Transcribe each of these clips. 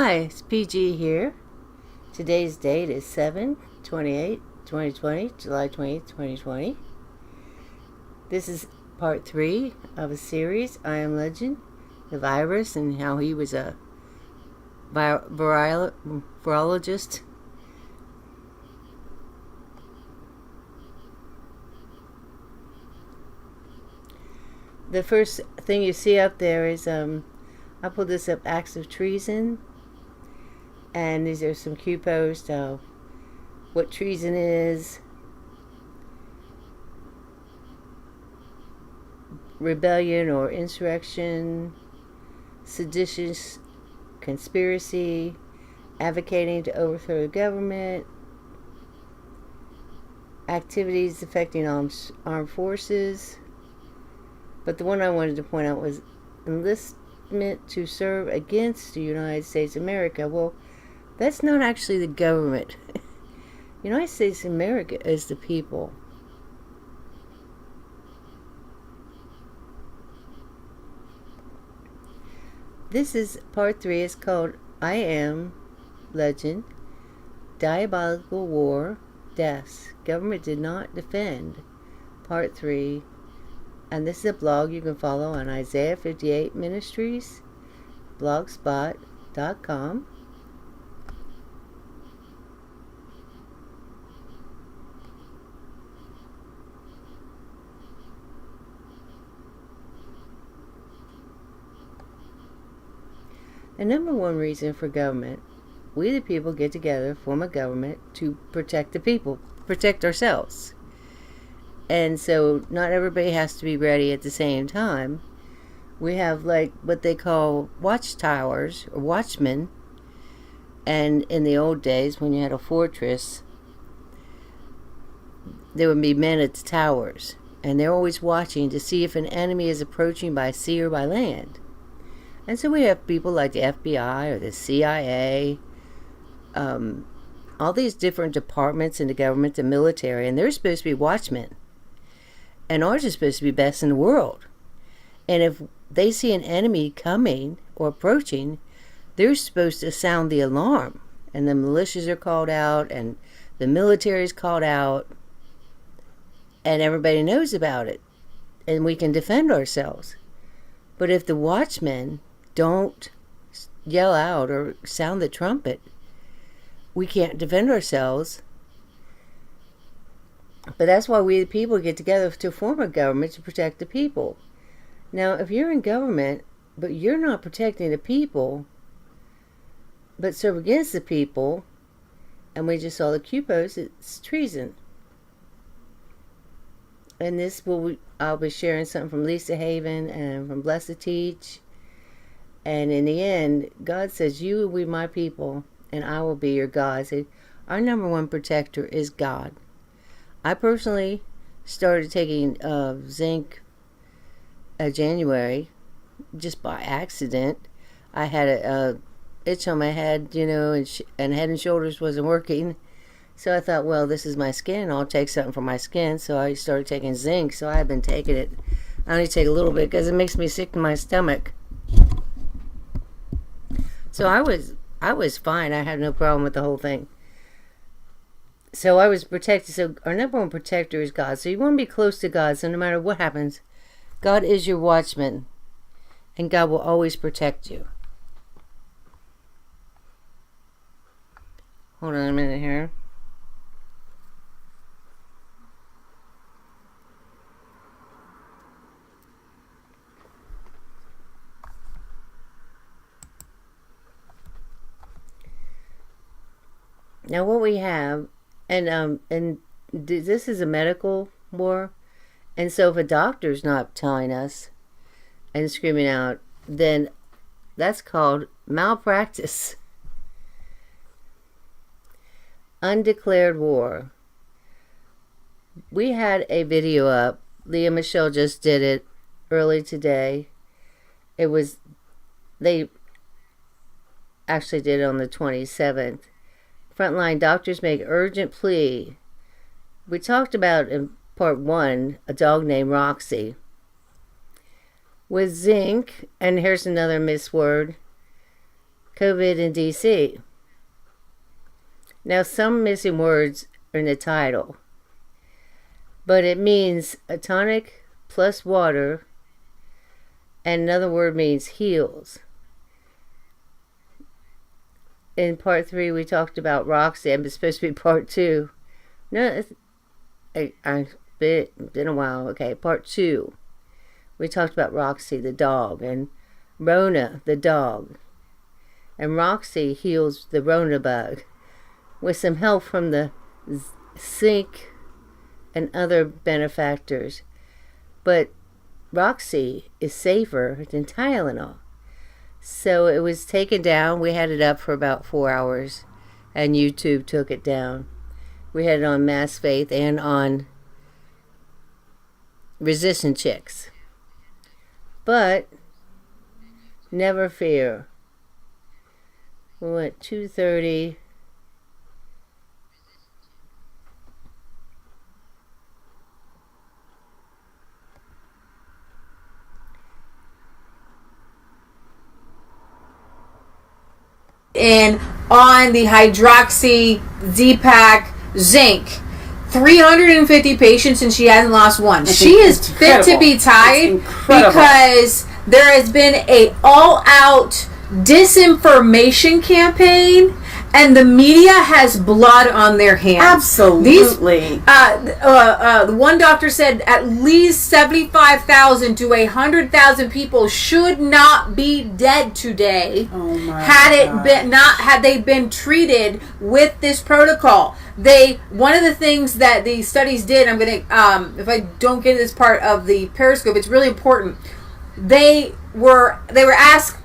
Hi, it's PG here. Today's date is 7/28/2020, July 20th, 2020. This is part 3 of a series, I Am Legend, the virus and how he was a virologist. The first thing you see up there is, I pulled this up, acts of treason. And these are some Q posts of what treason is, rebellion or insurrection, seditious conspiracy, advocating to overthrow the government, activities affecting armed forces. But the one I wanted to point out was enlistment to serve against the United States of America. Well, that's not actually the government. United States of America is the people. This is part 3. It's called I Am Legend, Diabolical War, Deaths. Government did not defend. Part 3. And this is a blog you can follow on Isaiah 58 Ministries, blogspot.com. The number one reason for government, we the people get together, form a government to protect the people, protect ourselves. And so not everybody has to be ready at the same time. We have like what they call watchtowers or watchmen. And in the old days when you had a fortress, there would be men at the towers. And they're always watching to see if an enemy is approaching by sea or by land. And so we have people like the FBI or the CIA, all these different departments in the government, the military, and they're supposed to be watchmen. And ours is supposed to be best in the world. And if they see an enemy coming or approaching, they're supposed to sound the alarm. And the militias are called out, and the military is called out, and everybody knows about it. And we can defend ourselves. But if the watchmen don't yell out or sound the trumpet, we can't defend ourselves. But that's why we the people get together to form a government to protect the people. Now, if you're in government, but you're not protecting the people, but serve against the people, and we just saw the Q post, it's treason. And this I'll be sharing something from Lisa Haven and from Blessed to Teach. And in the end, God says, you will be my people, and I will be your God. So our number one protector is God. I personally started taking zinc January, just by accident. I had a itch on my head, and Head and Shoulders wasn't working. So I thought, well, this is my skin. I'll take something for my skin. So I started taking zinc. So I've been taking it. I only take a little bit because it makes me sick to my stomach. So I was fine. I had no problem with the whole thing. So I was protected. So our number one protector is God. So you want to be close to God. So no matter what happens, God is your watchman. And God will always protect you. Hold on a minute here. Now what we have, and this is a medical war, and so if a doctor's not telling us and screaming out, then that's called malpractice. Undeclared war. We had a video up. Leah Michelle just did it early today. They actually did it on the 27th. Frontline doctors make urgent plea. We talked about in part 1 a dog named Roxy. With zinc, and here's another misword, COVID in DC. Now, some missing words are in the title, but it means a tonic plus water, and another word means heals. In part 3, we talked about Roxy, and it's supposed to be part 2. No, it's been a while. Okay, part 2. We talked about Roxy, the dog, and Rona, the dog. And Roxy heals the Rona bug with some help from the zinc and other benefactors. But Roxy is safer than Tylenol. So it was taken down. We had it up for about 4 hours, and YouTube took it down. We had it on Mass Faith and on Resistant Chicks. But never fear. We went 2:30. In on the hydroxy Z-Pack zinc. 350 patients and she hasn't lost one. She is fit to be tied because there has been a all-out disinformation campaign and the media has blood on their hands. Absolutely. The one doctor said at least 75,000 to 100,000 people should not be dead today. Oh my had they been treated with this protocol. One of the things that the studies did, I'm going to, if I don't get to this part of the Periscope, it's really important. They were asked,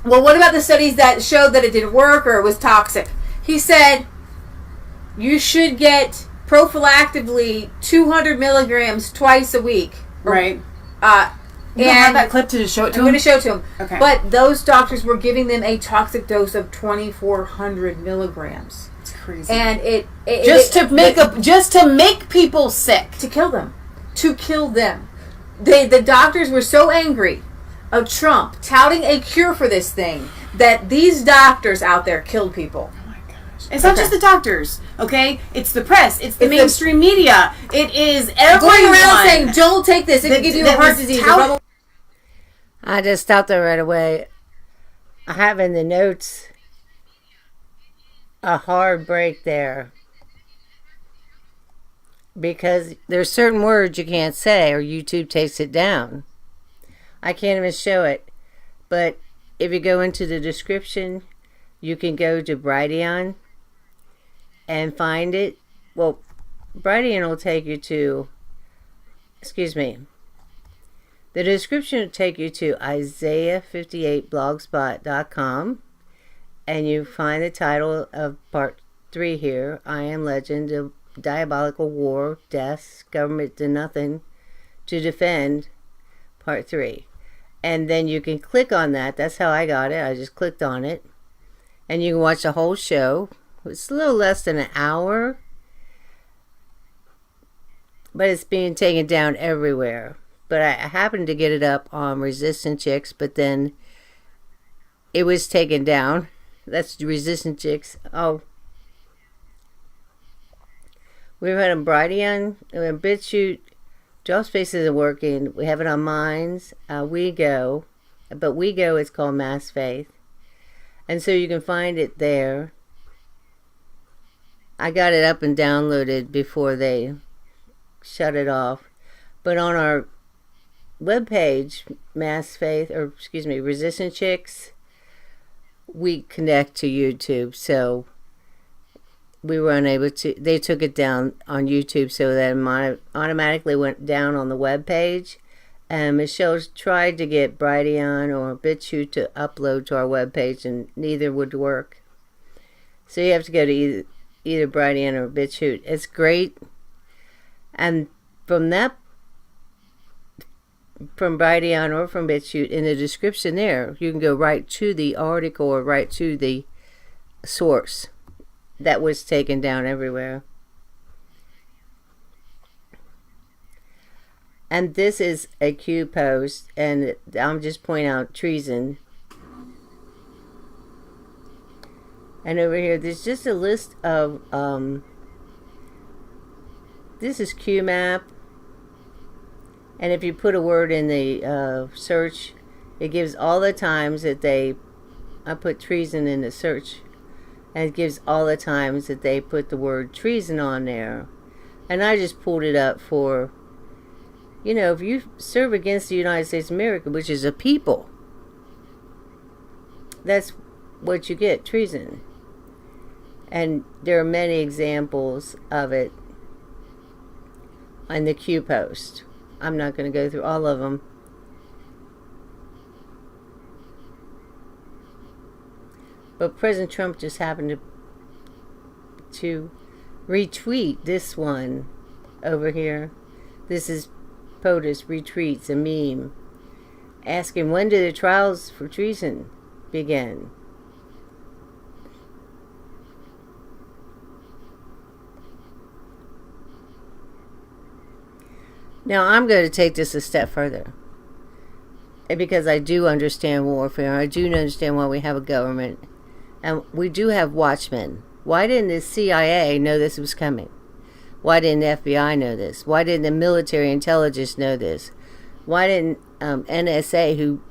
well, what about the studies that showed that it didn't work or it was toxic? He said, you should get prophylactically 200 milligrams twice a week. Right. You don't have that clip to just show it to him? I'm going to show it to him. Okay. But those doctors were giving them a toxic dose of 2,400 milligrams. It's crazy. And just to make people sick. To kill them. The doctors were so angry of Trump touting a cure for this thing that these doctors out there killed people. Oh my gosh. It's not just the doctors, okay? It's the press. It's the mainstream media. It is everyone. Going around saying, don't take this. It can give you heart disease. I just stopped there right away. I have in the notes a hard break there. Because there's certain words you can't say or YouTube takes it down. I can't even show it. But if you go into the description, you can go to Brighteon and find it. Well, Brighteon will take you to, the description will take you to Isaiah58blogspot.com, and you find the title of part 3 here, I Am Legend, of Diabolical War, Deaths, Government Did Nothing to Defend, part 3. And then you can click on that. That's how I got it. I just clicked on it. And you can watch the whole show. It's a little less than an hour, but it's being taken down everywhere. But I happened to get it up on Resistant Chicks, but then it was taken down. That's Resistant Chicks. Oh. We've had a Brighteon, BitChute. Drawspace isn't working. We have it on Minds, WeGo, but WeGo is called Mass Faith. And so you can find it there. I got it up and downloaded before they shut it off. But on our webpage, Resistant Chicks, we connect to YouTube. So we were unable to, they took it down on YouTube, so that it automatically went down on the web page. And Michelle tried to get Brighteon or BitChute to upload to our web page, and neither would work. So you have to go to either Brighteon or BitChute. It's great. And from Brighteon or from BitChute, in the description there, you can go right to the article or right to the source that was taken down everywhere. And this is a Q post, and I'm just pointing out treason. And over here, there's just a list of, this is QMAP. And if you put a word in the search, it gives all the times that I put treason in the search. And it gives all the times that they put the word treason on there. And I just pulled it up for, if you serve against the United States of America, which is a people, that's what you get, treason. And there are many examples of it on the Q post. I'm not going to go through all of them. But President Trump just happened to retweet this one over here. This is POTUS retweets a meme asking, when do the trials for treason begin? Now, I'm going to take this a step further. Because I do understand warfare. I do understand why we have a government. And we do have watchmen. Why didn't the CIA know this was coming? Why didn't the FBI know this? Why didn't the military intelligence know this? Why didn't NSA, who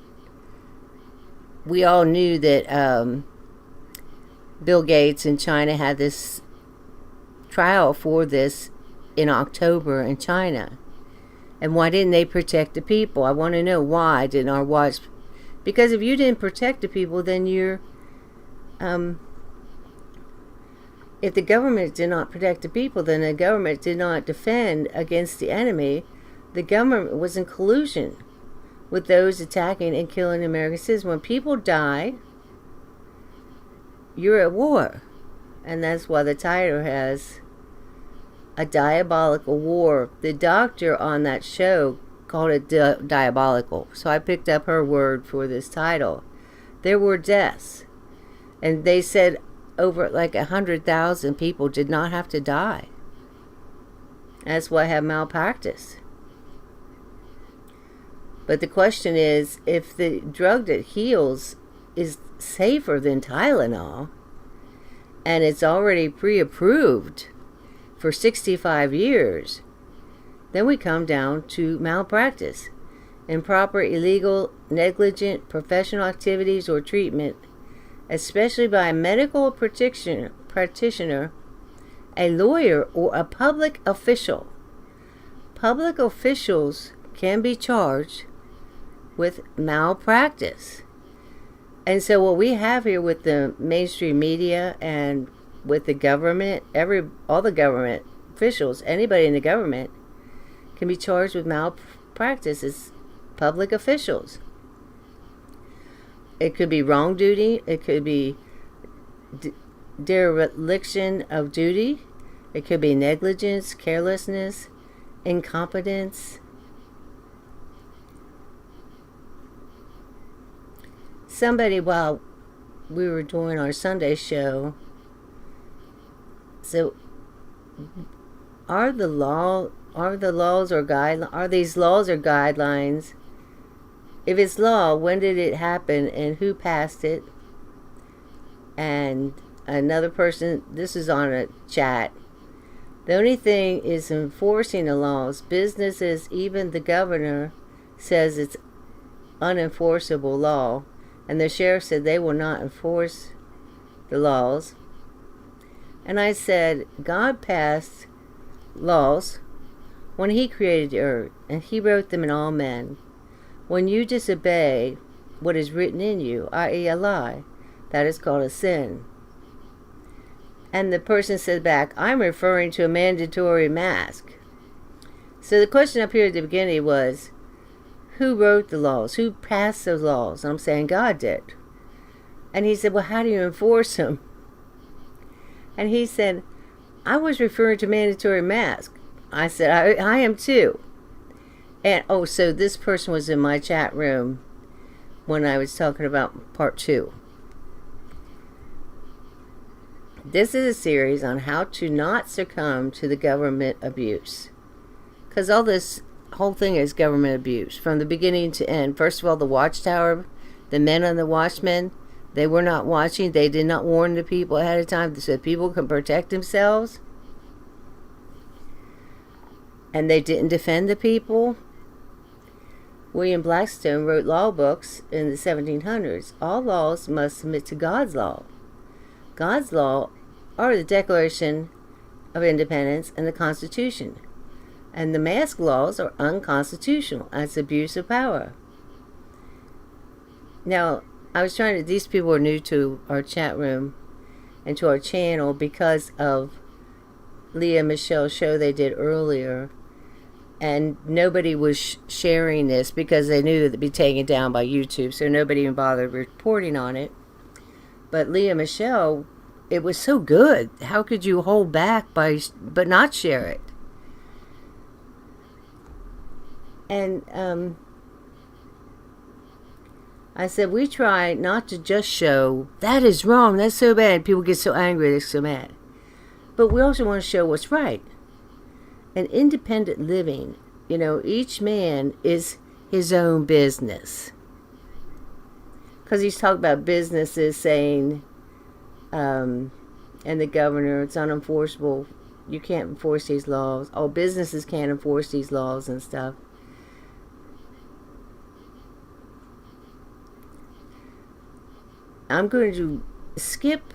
we all knew that Bill Gates in China had this trial for this in October in China? And why didn't they protect the people? I want to know, why didn't our watch? Because if you didn't protect the people, then you're if the government did not protect the people, then the government did not defend against the enemy. The government was in collusion with those attacking and killing American citizens. When people die, you're at war. And that's why the title has a diabolical war. The doctor on that show called it diabolical. So I picked up her word for this title. There were deaths. And they said over like 100,000 people did not have to die. That's why I have malpractice. But the question is, if the drug that heals is safer than Tylenol, and it's already pre-approved for 65 years, then we come down to malpractice. Improper, illegal, negligent professional activities or treatment, especially by a medical practitioner, a lawyer, or a public official. Public officials can be charged with malpractice. And so what we have here with the mainstream media and with the government, all the government officials, anybody in the government can be charged with malpractice as public officials. It could be wrongdoing. It could be dereliction of duty. It could be negligence, carelessness, incompetence. Somebody, while we were doing our Sunday show, so are these laws or guidelines? If it's law, when did it happen and who passed it? And another person, this is on a chat. The only thing is enforcing the laws. Businesses, even the governor, says it's unenforceable law. And the sheriff said they will not enforce the laws. And I said, God passed laws when he created the earth, and he wrote them in all men. When you disobey what is written in you, i.e. a lie, that is called a sin. And the person said back, I'm referring to a mandatory mask. So the question up here at the beginning was, who wrote the laws? Who passed those laws? And I'm saying God did. And he said, well, how do you enforce them? And he said, I was referring to mandatory mask. I said, I am too. And so this person was in my chat room when I was talking about part 2. This is a series on how to not succumb to the government abuse. Because all this whole thing is government abuse from the beginning to end. First of all, the watchtower, the men on the watchmen, They were not watching. They did not warn the people ahead of time so people can protect themselves. And they didn't defend the people. William Blackstone wrote law books in the 1700s. All laws must submit to God's law. God's law are the Declaration of Independence and the Constitution. And the mask laws are unconstitutional. That's abuse of power. Now, I was trying to, these people are new to our chat room and to our channel because of Leah Michelle's show they did earlier. And nobody was sharing this because they knew that it'd be taken down by YouTube, so nobody even bothered reporting on it. But Leah Michelle, it was so good. How could you hold back but not share it? And I said, we try not to just show, that is wrong, that's so bad. People get so angry, they're so mad. But we also want to show what's right. And independent living, you know, each man is his own business. Because he's talking about businesses saying, and the governor, it's unenforceable. You can't enforce these laws. Oh, businesses can't enforce these laws and stuff. I'm going to skip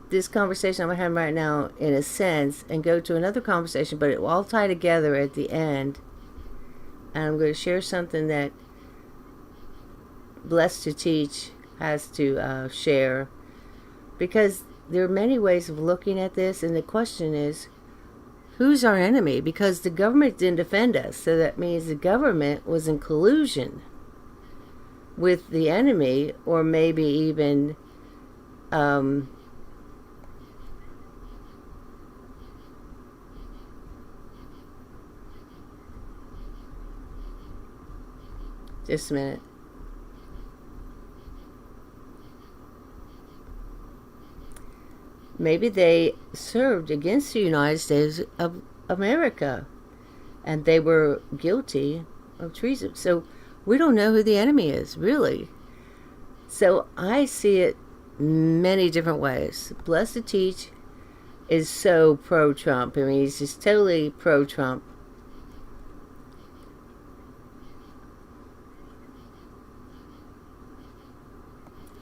this conversation I'm having right now in a sense and go to another conversation, but it will all tie together at the end. And I'm going to share something that Blessed to Teach has to share, because there are many ways of looking at this, and the question is, who's our enemy? Because the government didn't defend us, so that means the government was in collusion with the enemy, or maybe even just a minute. Maybe they served against the United States of America and they were guilty of treason. So we don't know who the enemy is, really. So I see it many different ways. Blessed to Teach is so pro-Trump. I mean, he's just totally pro-Trump.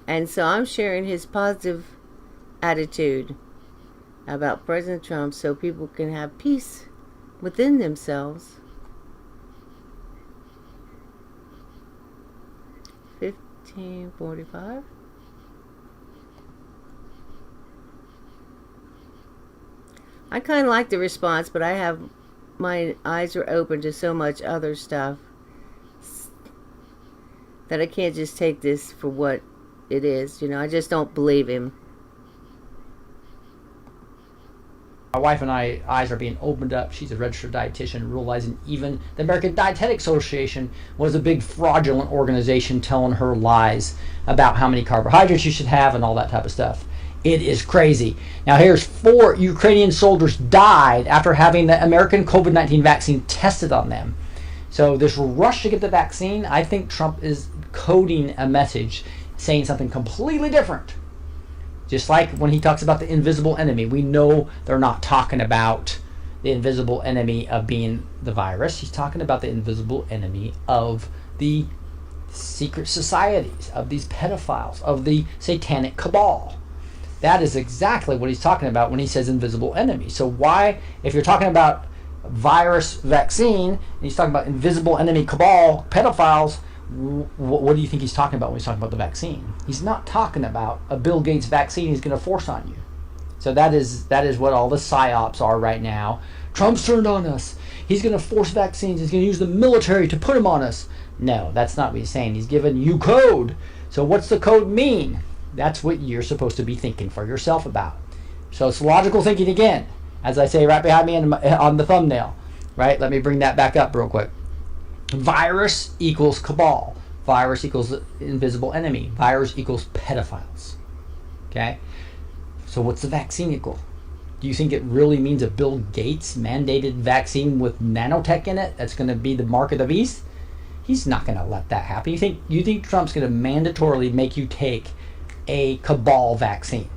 And so I'm sharing his positive attitude about President Trump so people can have peace within themselves. 1545. I kind of like the response, but my eyes are open to so much other stuff that I can't just take this for what it is. You know, I just don't believe him. My wife and I eyes are being opened up. She's a registered dietitian, realizing even the American Dietetic Association was a big fraudulent organization telling her lies about how many carbohydrates you should have and all that type of stuff. It is crazy. Now here's 4 Ukrainian soldiers died after having the American COVID-19 vaccine tested on them. So this rush to get the vaccine, I think Trump is coding a message saying something completely different. Just like when he talks about the invisible enemy, we know they're not talking about the invisible enemy of being the virus. He's talking about the invisible enemy of the secret societies, of these pedophiles, of the satanic cabal. That is exactly what he's talking about when he says invisible enemy. So why, if you're talking about virus vaccine, and he's talking about invisible enemy cabal, pedophiles, what do you think he's talking about when he's talking about the vaccine? He's not talking about a Bill Gates vaccine he's going to force on you. So that is what all the psyops are right now. Trump's turned on us. He's going to force vaccines. He's going to use the military to put them on us. No, that's not what he's saying. He's giving you code. So what's the code mean? That's what you're supposed to be thinking for yourself about. So it's logical thinking again, as I say right behind me on the thumbnail. Right? Let me bring that back up real quick. Virus equals cabal. Virus equals invisible enemy. Virus equals pedophiles. Okay? So what's the vaccine equal? Do you think it really means a Bill Gates mandated vaccine with nanotech in it that's going to be the mark of the beast? He's not going to let that happen. You think Trump's going to mandatorily make you take a cabal vaccine,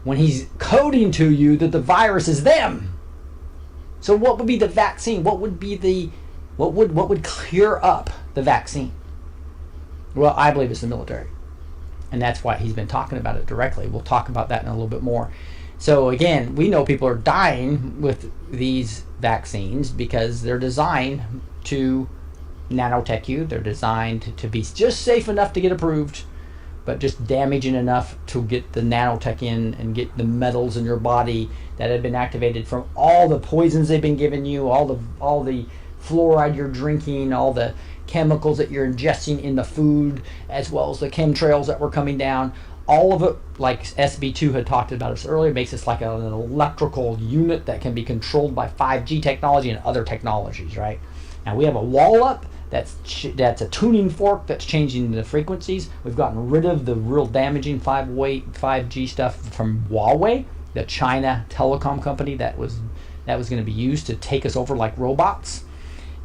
when he's coding to you that the virus is them. So what would be the vaccine? What would clear up the vaccine? Well, I believe it's the military. And that's why he's been talking about it directly. We'll talk about that in a little bit more. So again, we know people are dying with these vaccines because they're designed to nanotech you. They're designed to be just safe enough to get approved, but just damaging enough to get the nanotech in and get the metals in your body that have been activated from all the poisons they've been giving you, all the fluoride you're drinking, all the chemicals that you're ingesting in the food, as well as the chemtrails that were coming down. All of it, like SB2 had talked about us earlier, makes us like an electrical unit that can be controlled by 5G technology and other technologies, right? Now we have a wall up that's a tuning fork that's changing the frequencies. We've gotten rid of the real damaging 5G stuff from Huawei, the China telecom company that was going to be used to take us over like robots.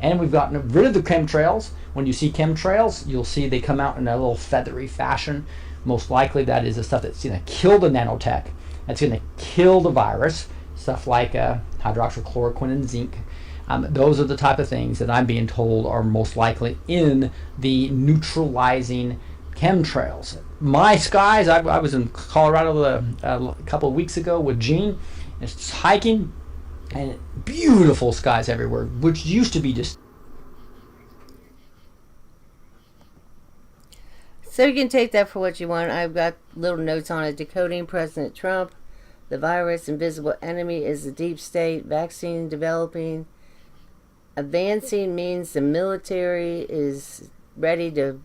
And we've gotten rid of the chemtrails. When you see chemtrails, you'll see they come out in a little feathery fashion. Most likely that is the stuff that's going to kill the nanotech. That's going to kill the virus. Stuff like hydroxychloroquine and zinc. Those are the type of things that I'm being told are most likely in the neutralizing chemtrails. My skies, I was in Colorado a couple of weeks ago with Gene. It's hiking. And beautiful skies everywhere, which used to be just... So you can take that for what you want. I've got little notes on it. Decoding President Trump. The virus, invisible enemy, is the deep state. Vaccine developing. Advancing means the military is ready to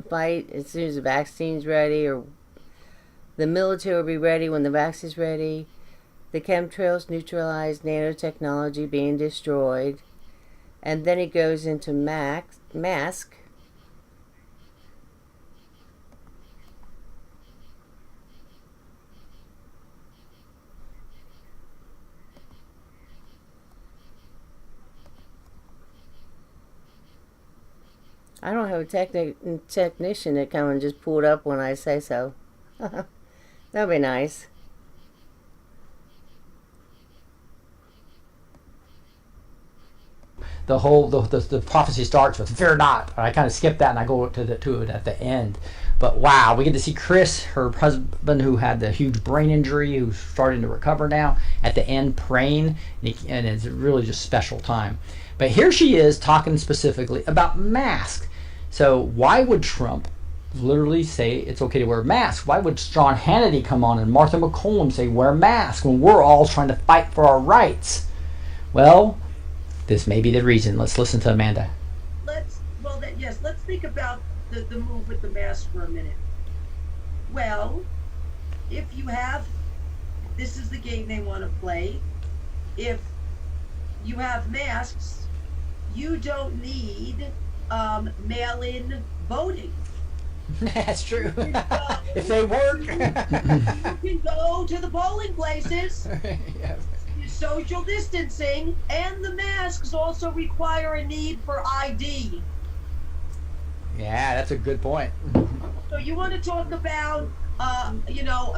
fight as soon as the vaccine's ready, or the military will be ready when the vaccine's ready. The chemtrails neutralize nanotechnology being destroyed. And then it goes into mask. I don't have a technician that come and just pull it up when I say so. That'd be nice. The prophecy starts with "fear not." I kind of skip that and I go to it at the end. But wow, we get to see Chris, her husband, who had the huge brain injury, who's starting to recover now, at the end praying, and it's really just special time. But here she is talking specifically about masks. So why would Trump literally say it's okay to wear a mask? Why would John Hannity come on and Martha McCollum say wear a mask when we're all trying to fight for our rights? Well, this may be the reason. Let's listen to Amanda. Let's think about the move with the mask for a minute. Well, if you have, this is the game they want to play. If you have masks, you don't need mail-in voting. That's true. If they work. You can go to the polling places. Yeah. Social distancing, and the masks also require a need for ID. Yeah, that's a good point. So you want to talk about,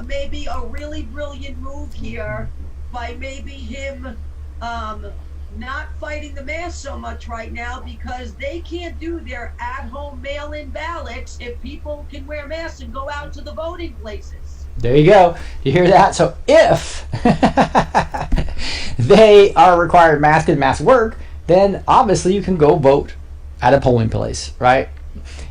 maybe a really brilliant move here by maybe him not fighting the mask so much right now, because they can't do their at-home mail-in ballots if people can wear masks and go out to the voting places. There you go. You hear that? So if they are required masks and masks work, then obviously you can go vote at a polling place, right?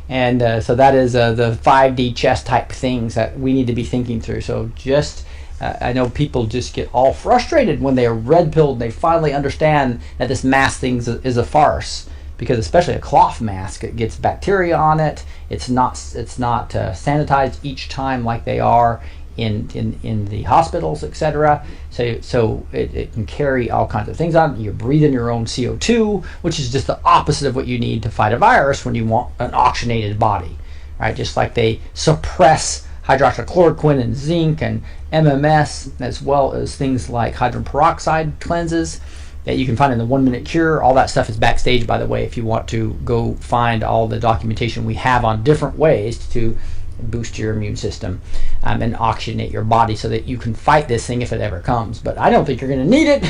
And so that is the 5D chess type things that we need to be thinking through. So just, I know people just get all frustrated when they are red-pilled and they finally understand that this mask thing is a farce. Because especially a cloth mask, it gets bacteria on it. It's not sanitized each time like they are in the hospitals, etc. So it can carry all kinds of things on. You're breathing your own CO2, which is just the opposite of what you need to fight a virus when you want an oxygenated body, right? Just like they suppress hydroxychloroquine and zinc and MMS, as well as things like hydrogen peroxide cleanses that you can find in the 1 Minute Cure. All that stuff is backstage, by the way, if you want to go find all the documentation we have on different ways to boost your immune system, and oxygenate your body so that you can fight this thing if it ever comes. But I don't think you're going to need it.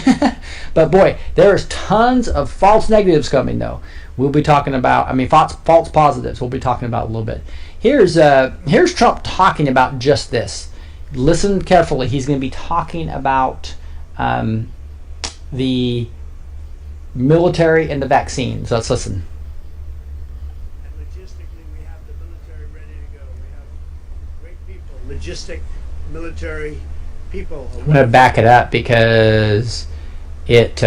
But boy, there's tons of false negatives coming, though. We'll be talking about, false positives. We'll be talking about a little bit. Here's Trump talking about just this. Listen carefully. He's going to be talking about the military and the vaccine. So let's listen. And logistically, we have the military ready to go. We have great people. Logistic military people. I'm going to back it up because it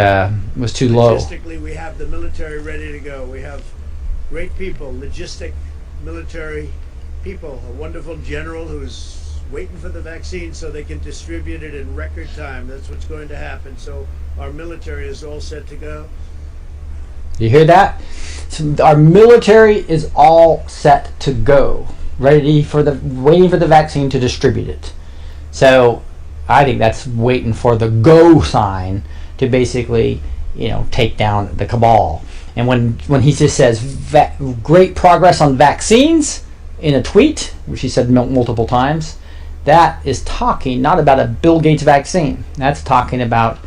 was too low. Logistically, we have the military ready to go. We have great people. Logistic military people. A wonderful general who's waiting for the vaccine so they can distribute it in record time. That's what's going to happen. So our military is all set to go. You hear that? So our military is all set to go, waiting for the vaccine to distribute it. So I think that's waiting for the go sign to basically, take down the cabal. And when he just says great progress on vaccines in a tweet, which he said multiple times, that is talking not about a Bill Gates vaccine. That's talking about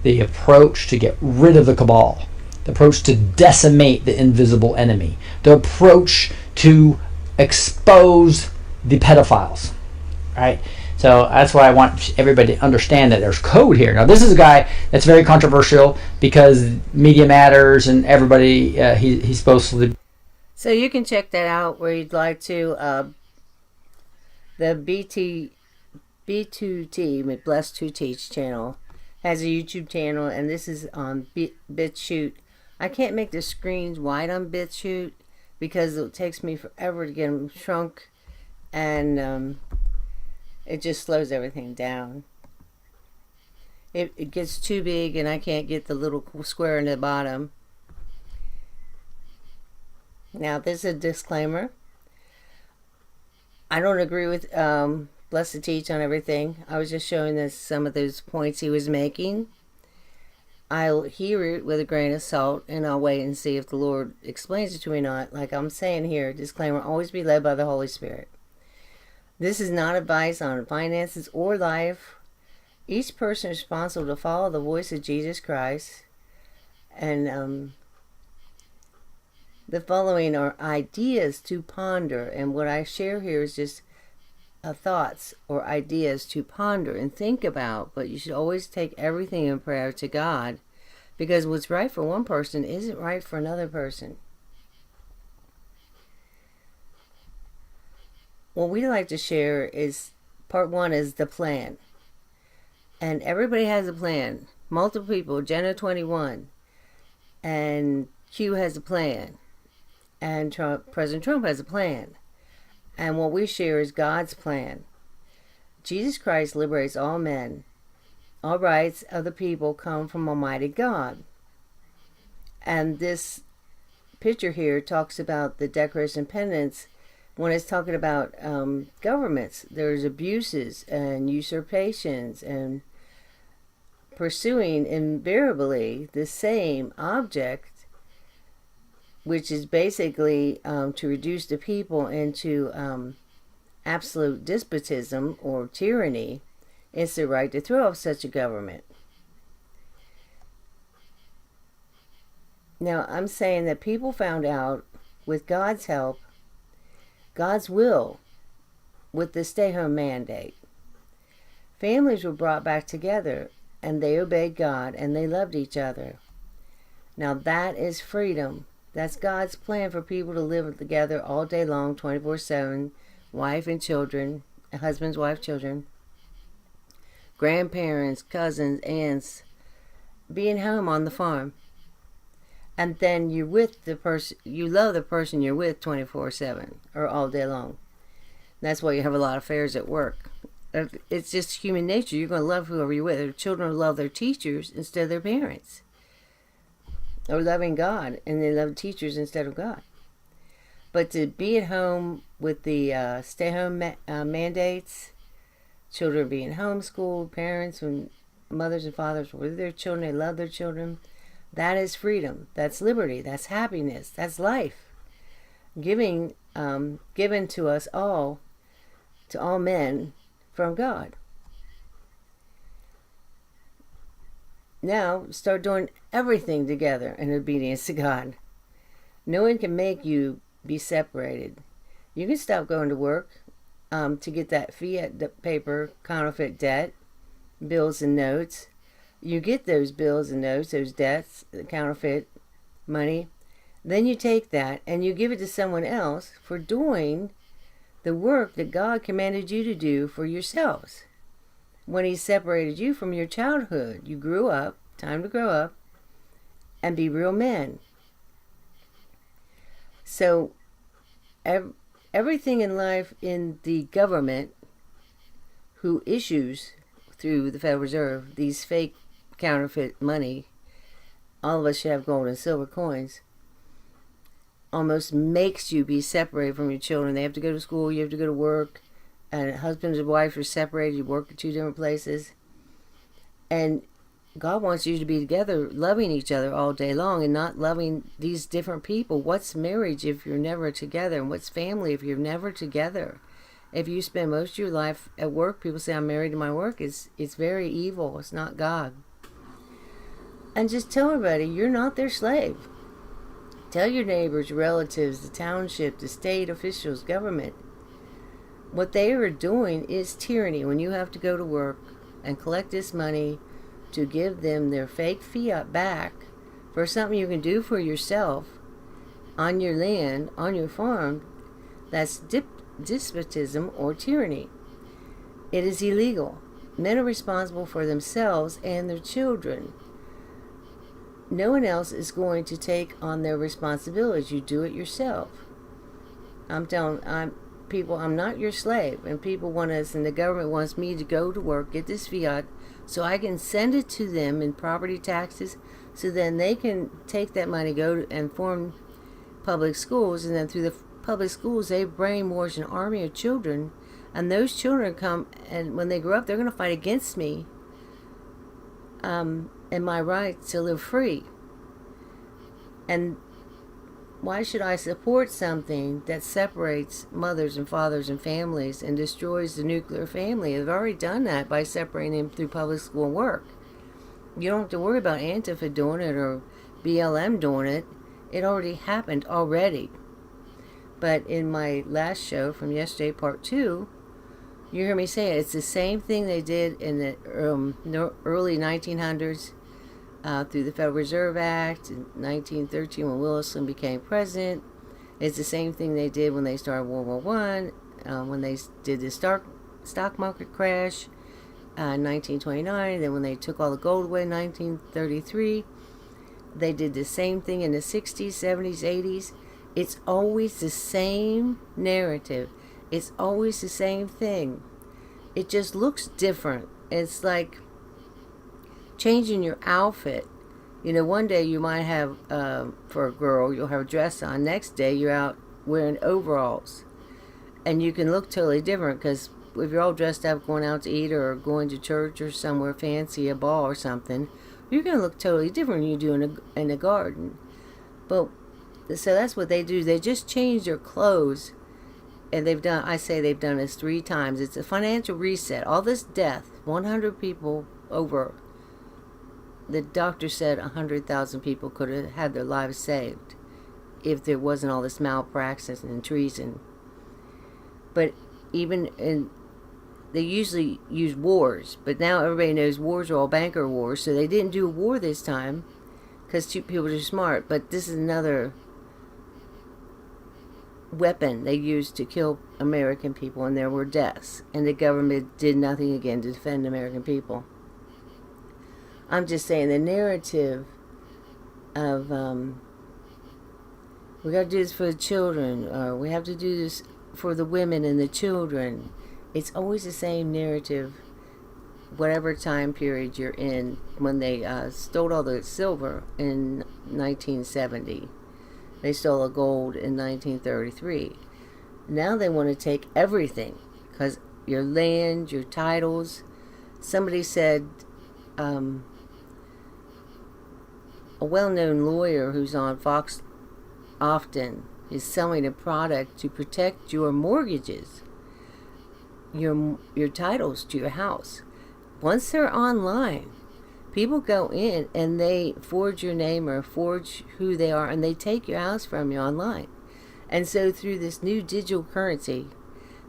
the approach to get rid of the cabal, the approach to decimate the invisible enemy, the approach to expose the pedophiles, right? So that's why I want everybody to understand that there's code here. Now, this is a guy that's very controversial because Media Matters and everybody, he's supposed to... So you can check that out where you'd like to. The B2T, Blessed to Teach channel, has a YouTube channel, and this is on BitChute. I can't make the screens wide on BitChute because it takes me forever to get them shrunk, and it just slows everything down. It gets too big, and I can't get the little square in the bottom. Now, this is a disclaimer. I don't agree with Blessed to Teach on everything. I was just showing this some of those points he was making. I'll hear it with a grain of salt, and I'll wait and see if the Lord explains it to me or not. Like I'm saying here, disclaimer, always be led by the Holy Spirit. This is not advice on finances or life. Each person is responsible to follow the voice of Jesus Christ. And the following are ideas to ponder, and what I share here is just thoughts or ideas to ponder and think about, but you should always take everything in prayer to God, because what's right for one person isn't right for another person. What we like to share is, part one is the plan, and everybody has a plan. Multiple people, Jenna 21, and Q has a plan. And President Trump has a plan. And what we share is God's plan. Jesus Christ liberates all men. All rights of the people come from Almighty God. And this picture here talks about the Declaration of Independence. When it's talking about governments, there's abuses and usurpations and pursuing invariably the same object, which is basically to reduce the people into absolute despotism or tyranny. It's the right to throw off such a government. Now, I'm saying that people found out, with God's help, God's will, with the stay-home mandate. Families were brought back together, and they obeyed God, and they loved each other. Now, that is freedom. That's God's plan for people to live together all day long, 24/7, wife and children, husbands, wife, children, grandparents, cousins, aunts, being home on the farm. And then you're with the person, you love the person you're with 24/7 or all day long. That's why you have a lot of affairs at work. It's just human nature. You're going to love whoever you're with. Their children love their teachers instead of their parents. Or loving God, and they love teachers instead of God. But to be at home with the stay-home mandates, children being homeschooled, parents and mothers and fathers were with their children, they love their children, that is freedom. That's liberty. That's happiness. That's life. given to us all, to all men, from God. Now, start doing everything together in obedience to God. No one can make you be separated. You can stop going to work to get that fiat paper, counterfeit debt, bills and notes. You get those bills and notes, those debts, the counterfeit money. Then you take that and you give it to someone else for doing the work that God commanded you to do for yourselves. When He separated you from your childhood, you grew up, time to grow up, and be real men. So, everything in life in the government who issues through the Federal Reserve these fake counterfeit money, all of us should have gold and silver coins, almost makes you be separated from your children. They have to go to school, you have to go to work, and husbands and wives are separated, you work at two different places. And God wants you to be together, loving each other all day long and not loving these different people. What's marriage if you're never together? And what's family if you're never together? If you spend most of your life at work, people say, I'm married to my work. It's very evil. It's not God. And just tell everybody, you're not their slave. Tell your neighbors, relatives, the township, the state officials, government. What they are doing is tyranny. When you have to go to work and collect this money to give them their fake fiat back for something you can do for yourself on your land, on your farm, that's despotism or tyranny. It is illegal. Men are responsible for themselves and their children. No one else is going to take on their responsibilities. You do it yourself. I'm not your slave. And people want us, and the government wants me to go to work, get this fiat, so I can send it to them in property taxes, so then they can take that money, and form public schools, and then through the public schools, they brainwash an army of children, and those children come, and when they grow up, they're going to fight against me and my right to live free. And why should I support something that separates mothers and fathers and families and destroys the nuclear family? They've already done that by separating them through public school and work. You don't have to worry about Antifa doing it or BLM doing it. It already happened already. But in my last show from yesterday, part 2, you hear me say it. It's the same thing they did in the early 1900s through the Federal Reserve Act in 1913 when Wilson became president. It's the same thing they did when they started World War I, when they did the stock market crash in 1929, then when they took all the gold away in 1933. They did the same thing in the 60s, 70s, 80s. It's always the same narrative. It's always the same thing. It just looks different. It's like changing your outfit. You know, one day you might have, for a girl, you'll have a dress on. Next day you're out wearing overalls. And you can look totally different because if you're all dressed up going out to eat or going to church or somewhere fancy, a ball or something, you're going to look totally different than you do in a garden. But so that's what they do. They just change their clothes. And they've done this 3 times. It's a financial reset. All this death, 100 people over. The doctor said 100,000 people could have had their lives saved if there wasn't all this malpractice and treason. But they usually use wars. But now everybody knows wars are all banker wars. So they didn't do a war this time because people are smart. But this is another weapon they used to kill American people, and there were deaths, and the government did nothing again to defend American people. I'm just saying the narrative of we got to do this for the children, or we have to do this for the women and the children. It's always the same narrative, whatever time period you're in. When they stole all the silver in 1970, they stole the gold in 1933. Now they want to take everything, because your land, your titles. Somebody said, a well-known lawyer who's on Fox often is selling a product to protect your mortgages, your titles to your house. Once they're online, people go in and they forge your name or forge who they are, and they take your house from you online. And so through this new digital currency,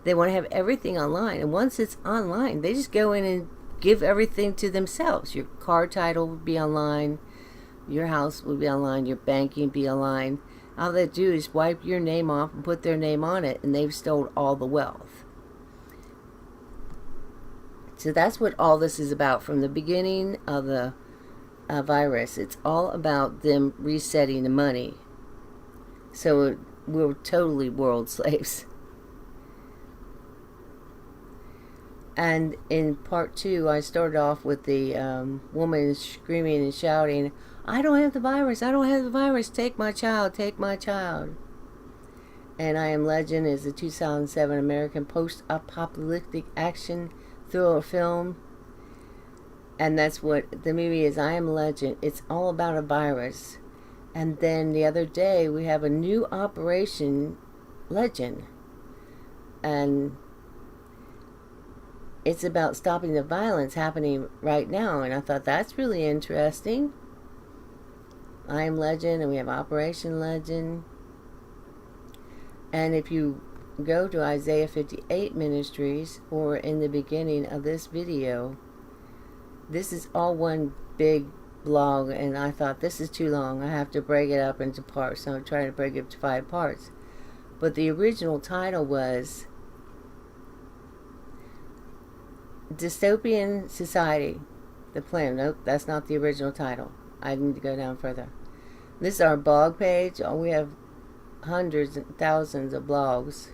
they want to have everything online. And once it's online, they just go in and give everything to themselves. Your car title would be online, your house would be online, your banking would be online. All they do is wipe your name off and put their name on it, and they've stolen all the wealth. So that's what all this is about from the beginning of the virus. It's all about them resetting the money. So we're totally world slaves. And in part 2, I started off with the woman screaming and shouting, "I don't have the virus, I don't have the virus, take my child, take my child." And I Am Legend is a 2007 American post-apocalyptic action thriller film. And that's what the movie is, I Am Legend. It's all about a virus. And then the other day, we have a new Operation Legend. And it's about stopping the violence happening right now. And I thought that's really interesting. I Am Legend, and we have Operation Legend. And if you go to Isaiah 58 Ministries, or in the beginning of this video, this is all one big blog, and I thought this is too long. I have to break it up into parts, so I'm trying to break it up to 5 parts. But the original title was Dystopian Society, the Plan. Nope, that's not the original title. I need to go down further. This is our blog page. Oh, we have hundreds and thousands of blogs.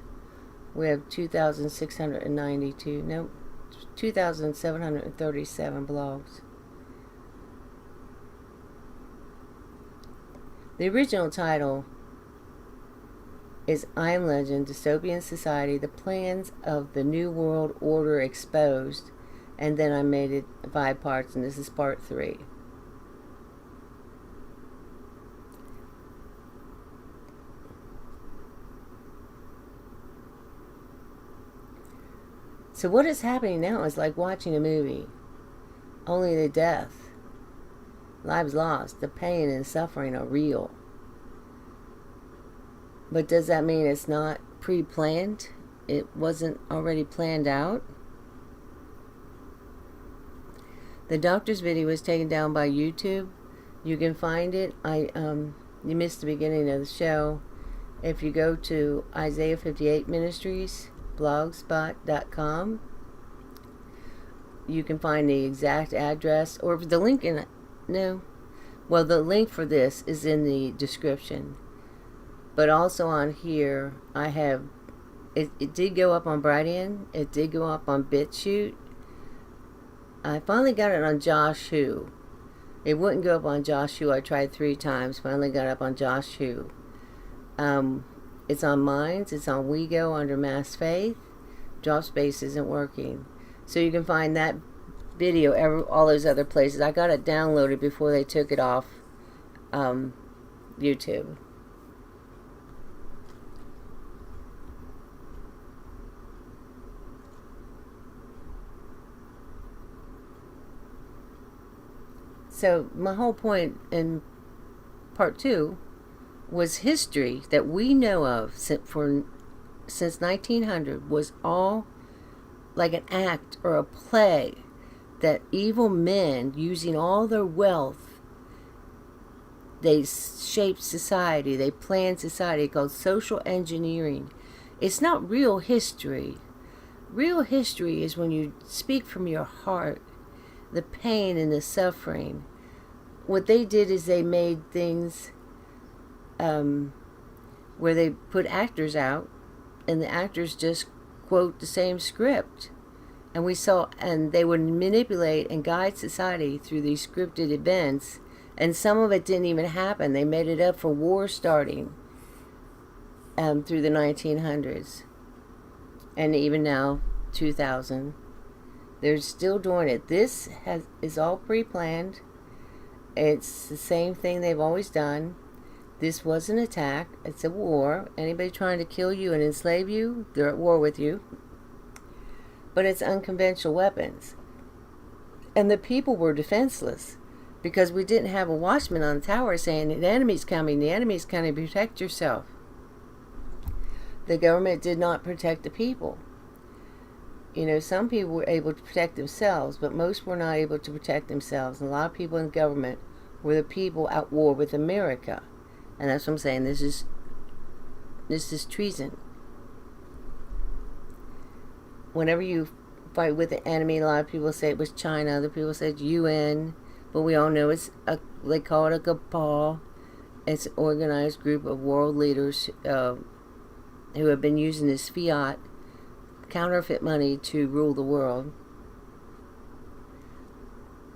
We have 2,692, no, 2,737 blogs. The original title is I Am Legend, Dystopian Society, the Plans of the New World Order Exposed. And then I made it 5 parts, and this is part 3. So what is happening now is like watching a movie. Only the death, lives lost, the pain and suffering are real. But does that mean it's not pre-planned? It wasn't already planned out? The doctor's video was taken down by YouTube. You can find it. You missed the beginning of the show. If you go to Isaiah 58 Ministries, blogspot.com, you can find the exact address, or the link in the link for this is in the description. But also on here I have it did go up on Brighteon, it did go up on BitChute. I finally got it on Josh Who. It wouldn't go up on Josh Who. I tried 3 times, finally got up on Josh Who. It's on Minds, it's on WeGo under Mass Faith. Dropspace isn't working. So you can find that video all those other places. I got it downloaded before they took it off YouTube. So my whole point in part 2 was history that we know of since 1900 was all like an act or a play that evil men, using all their wealth, they shaped society, they planned society, called social engineering. It's not real history. Real history is when you speak from your heart, the pain and the suffering. What they did is they made things where they put actors out, and the actors just quote the same script, and they would manipulate and guide society through these scripted events, and some of it didn't even happen. They made it up for war starting through the 1900s, and even now 2000 they're still doing it. This is all pre-planned. It's the same thing they've always done. This was an attack. It's a war. Anybody trying to kill you and enslave you, they're at war with you. But it's unconventional weapons. And the people were defenseless because we didn't have a watchman on the tower saying, the enemy's coming, protect yourself. The government did not protect the people. You know, some people were able to protect themselves, but most were not able to protect themselves. And a lot of people in government were the people at war with America. And that's what I'm saying. This is treason. Whenever you fight with the enemy, a lot of people say it was China, other people say it's UN, but we all know they call it a cabal. It's an organized group of world leaders who have been using this fiat, counterfeit money to rule the world.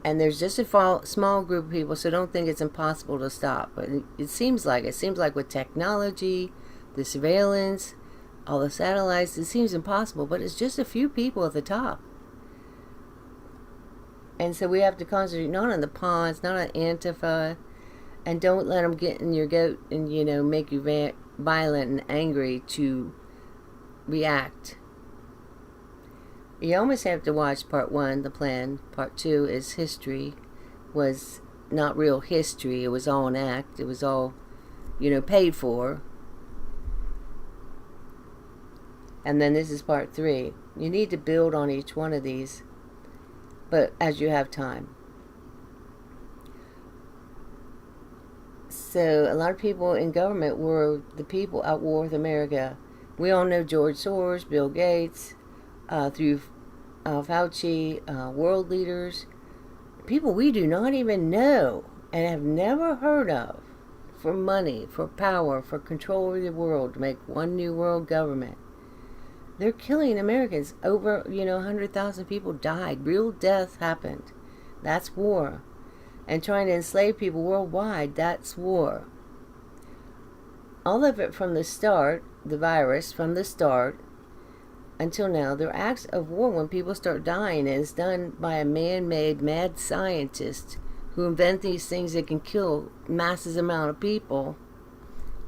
And there's just a small group of people, so don't think it's impossible to stop. But it seems like with technology, the surveillance, all the satellites, it seems impossible, but it's just a few people at the top. And so we have to concentrate not on the pawns, not on Antifa, and don't let them get in your goat and, you know, make you violent and angry to react. You almost have to watch part 1, the plan. Part 2 is history. Was not real history. It was all an act. It was all, you know, paid for. And then this is part 3. You need to build on each one of these, but as you have time. So a lot of people in government were the people at war with America. We all know George Soros, Bill Gates, through Fauci, world leaders, people we do not even know and have never heard of, for money, for power, for control of the world, to make one new world government. They're killing Americans. Over, 100,000 people died. Real death happened. That's war. And trying to enslave people worldwide, that's war. All of it from the start, the virus, from the start, until now, they're acts of war when people start dying, and it's done by a man-made mad scientist who invent these things that can kill massive amount of people,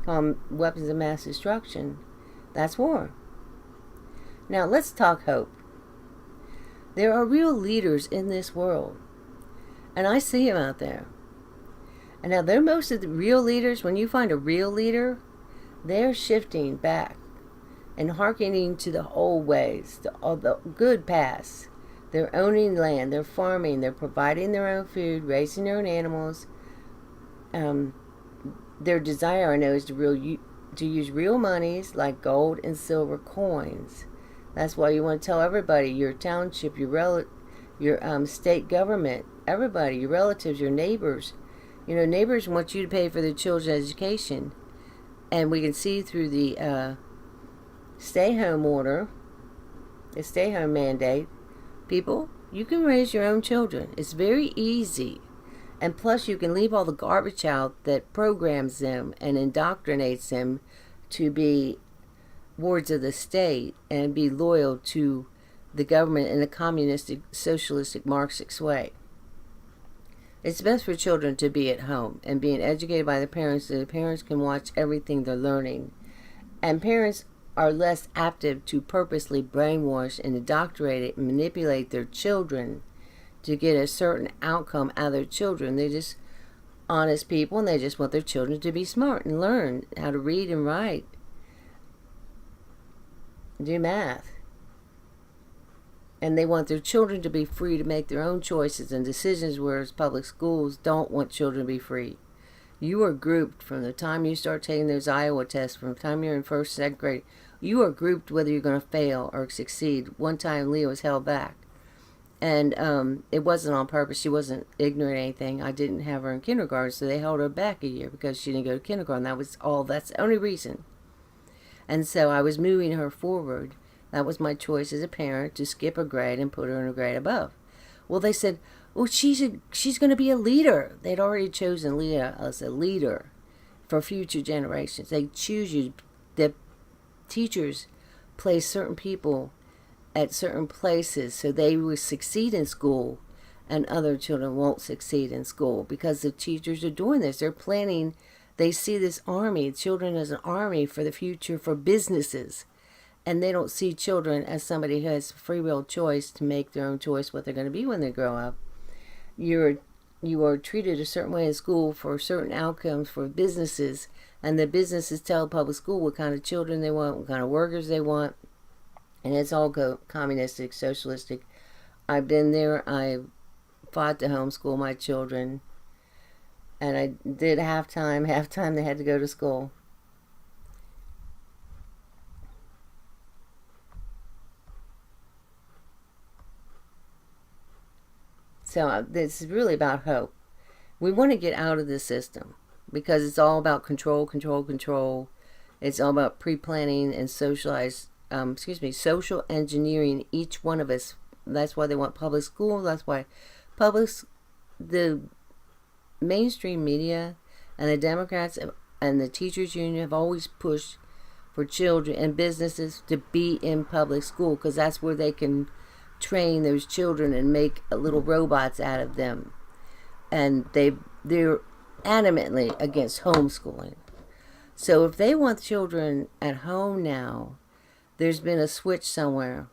called weapons of mass destruction. That's war. Now, let's talk hope. There are real leaders in this world, and I see them out there. And now, they're most of the real leaders. When you find a real leader, they're shifting back and hearkening to the old ways, all the good paths. They're owning land, they're farming, they're providing their own food, raising their own animals. Their desire, I know, is to use real monies like gold and silver coins. That's why you want to tell everybody, your township, your state government, everybody, your relatives, your neighbors. Neighbors want you to pay for their children's education. And we can see through the stay-home order, the stay-home mandate, people, you can raise your own children. It's very easy. And plus, you can leave all the garbage out that programs them and indoctrinates them to be wards of the state and be loyal to the government in a communistic, socialistic, Marxist way. It's best for children to be at home and being educated by the parents so the parents can watch everything they're learning. And parents are less apt to purposely brainwash and indoctrinate and manipulate their children to get a certain outcome out of their children. They're just honest people, and they just want their children to be smart and learn how to read and write, do math. And they want their children to be free to make their own choices and decisions, whereas public schools don't want children to be free. You are grouped from the time you start taking those Iowa tests, from the time you're in first, second grade. You are grouped whether you're going to fail or succeed. One time Leah was held back. And it wasn't on purpose. She wasn't ignorant or anything. I didn't have her in kindergarten, so they held her back a year because she didn't go to kindergarten. That's the only reason. And so I was moving her forward. That was my choice as a parent, to skip a grade and put her in a grade above. Well, they said, oh, she's going to be a leader. They'd already chosen Leah as a leader for future generations. They choose you. The teachers place certain people at certain places so they will succeed in school and other children won't succeed in school because the teachers are doing this. They're planting They see this army, children as an army for the future, for businesses. And they don't see children as somebody who has free will choice to make their own choice what they're going to be when they grow up. You are treated a certain way in school for certain outcomes for businesses, and the businesses tell public school what kind of children they want, what kind of workers they want, and it's all communistic, socialistic. I've been there. I fought to homeschool my children, and I did half-time they had to go to school. So this is really about hope. We want to get out of this system because it's all about control, control, control. It's all about pre-planning and social engineering each one of us. That's why they want public school. That's why the mainstream media and the Democrats and the teachers union have always pushed for children and businesses to be in public school because that's where they can train those children and make little robots out of them. And they're adamantly against homeschooling. So if they want children at home now, there's been a switch somewhere.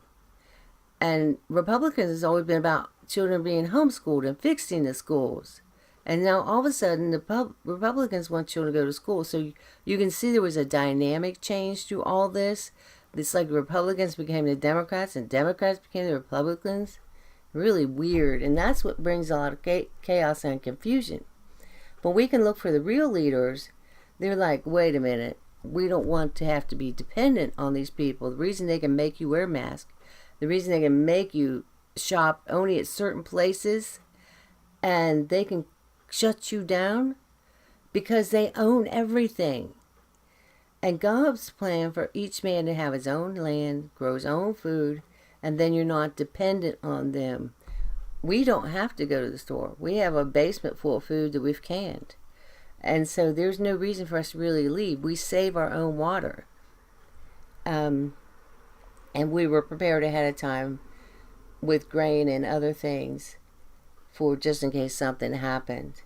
And Republicans has always been about children being homeschooled and fixing the schools. And now all of a sudden the Republicans want children to go to school. So you can see there was a dynamic change through all this. It's like the Republicans became the Democrats and Democrats became the Republicans. Really weird. And that's what brings a lot of chaos and confusion. But we can look for the real leaders. They're like, wait a minute. We don't want to have to be dependent on these people. The reason they can make you wear a mask, the reason they can make you shop only at certain places, and they can shut you down because they own everything. And God's plan for each man to have his own land, grow his own food, and then you're not dependent on them. We don't have to go to the store. We have a basement full of food that we've canned. And so there's no reason for us to really leave. We save our own water. And we were prepared ahead of time with grain and other things for just in case something happened.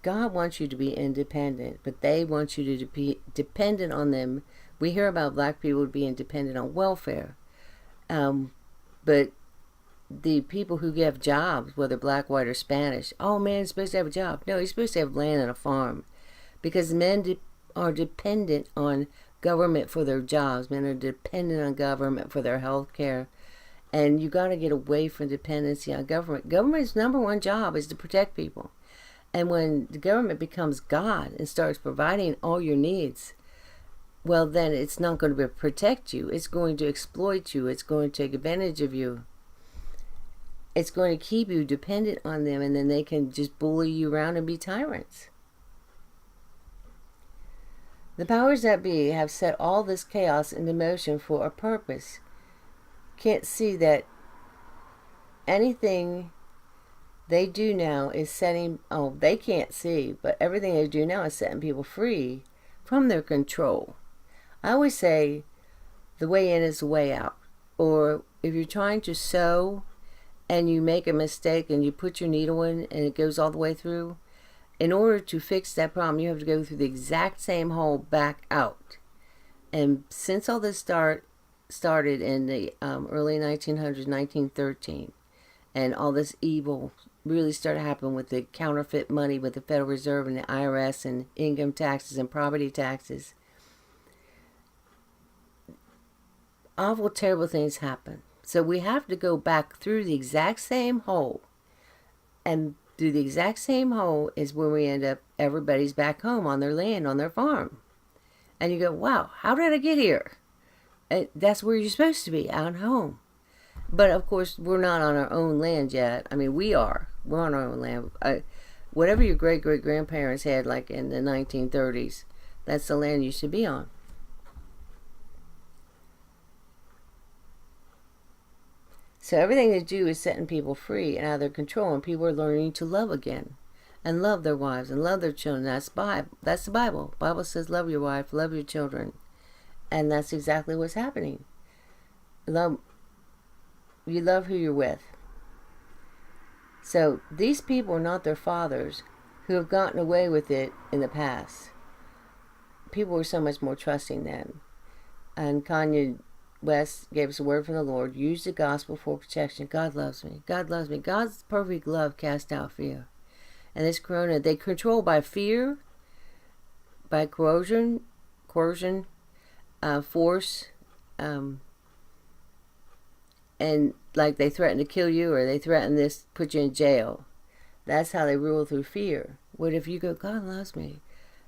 God wants you to be independent, but they want you to be dependent on them. We hear about black people being dependent on welfare. But the people who have jobs, whether black, white, or Spanish, oh man, he's supposed to have a job. No, he's supposed to have land and a farm. Because men are dependent on government for their jobs. Men are dependent on government for their health care. And you got to get away from dependency on government. Government's number one job is to protect people. And when the government becomes God and starts providing all your needs, well, then it's not going to protect you. It's going to exploit you. It's going to take advantage of you. It's going to keep you dependent on them, and then they can just bully you around and be tyrants. The powers that be have set all this chaos into motion for a purpose. Can't see that anything they do now is they can't see, but everything they do now is setting people free from their control. I always say the way in is the way out. Or if you're trying to sew and you make a mistake and you put your needle in and it goes all the way through, in order to fix that problem, you have to go through the exact same hole back out. And since all this started in the early 1900s, 1913, and all this evil really started happening with the counterfeit money with the Federal Reserve and the IRS and income taxes and property taxes, awful, terrible things happen. So we have to go back through the exact same hole. And through the exact same hole is where we end up, everybody's back home on their land, on their farm. And you go, wow, how did I get here? And that's where you're supposed to be, out home. But of course, we're not on our own land yet. I mean, we are. We're on our own land. Whatever your great-great-grandparents had, like in the 1930s, that's the land you should be on. So everything they do is setting people free and out of their control, and people are learning to love again, and love their wives and love their children. That's Bible. That's the Bible. The Bible says, love your wife, love your children, and that's exactly what's happening. You love who you're with. So these people are not their fathers who have gotten away with it in the past. People were so much more trusting then. And Kanye West gave us a word from the Lord. Use the gospel for protection. God loves me. God loves me. God's perfect love cast out fear. And this corona, they control by fear, by coercion, force, and like they threaten to kill you, or they threaten this, put you in jail. That's how they rule, through fear. What if you go, God loves me?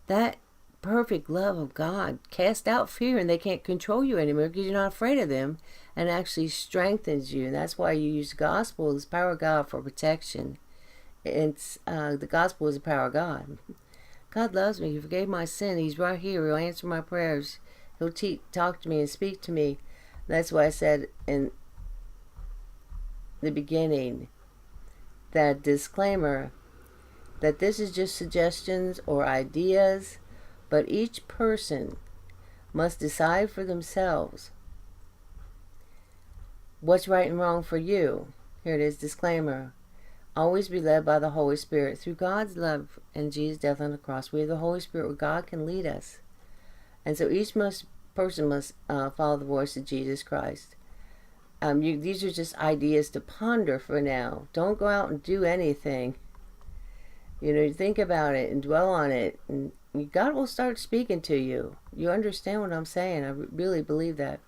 That perfect love of God cast out fear, and they can't control you anymore because you're not afraid of them, and actually strengthens you. And that's why you use the gospel, this power of God, for protection. It's the gospel is the power of God. God loves me. He forgave my sin. He's right here. He'll answer my prayers. He'll talk to me and speak to me. That's why I said in the beginning, that disclaimer, that this is just suggestions or ideas, but each person must decide for themselves what's right and wrong for you. Here it is, disclaimer. Always be led by the Holy Spirit. Through God's love and Jesus' death on the cross, we have the Holy Spirit where God can lead us. And so each person must follow the voice of Jesus Christ. These are just ideas to ponder for now. Don't go out and do anything. Think about it and dwell on it, and God will start speaking to you. You understand what I'm saying? I really believe that.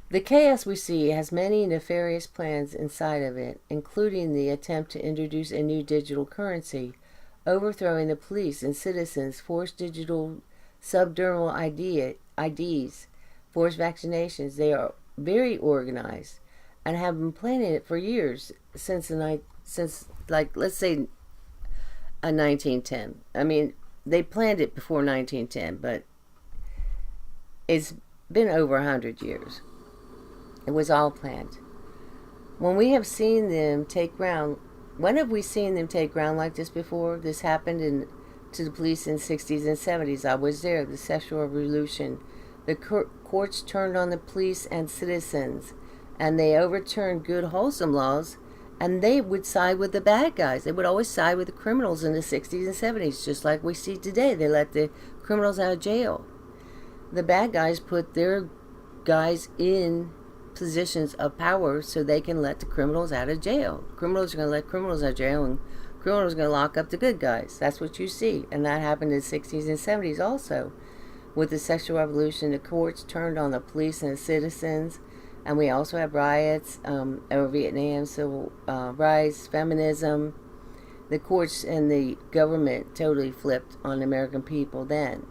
The chaos we see has many nefarious plans inside of it, including the attempt to introduce a new digital currency, overthrowing the police and citizens, forced digital subdermal IDs, forced vaccinations. They are very organized and have been planning it for years, since let's say 1910. I mean, they planned it before 1910, but it's been over 100 years. It was all planned. When we have seen them take ground, when have we seen them take ground like this before? This happened to the police in the 60s and 70s. I was there, the sexual revolution. The courts turned on the police and citizens, and they overturned good, wholesome laws, and they would side with the bad guys. They would always side with the criminals in the 60s and 70s, just like we see today. They let the criminals out of jail. The bad guys put their guys in positions of power so they can let the criminals out of jail. Criminals are going to let criminals out of jail, and criminals are going to lock up the good guys. That's what you see. And that happened in the 60s and 70s also. With the sexual revolution, the courts turned on the police and the citizens. And we also have riots over Vietnam, civil rights, feminism. The courts and the government totally flipped on the American people then.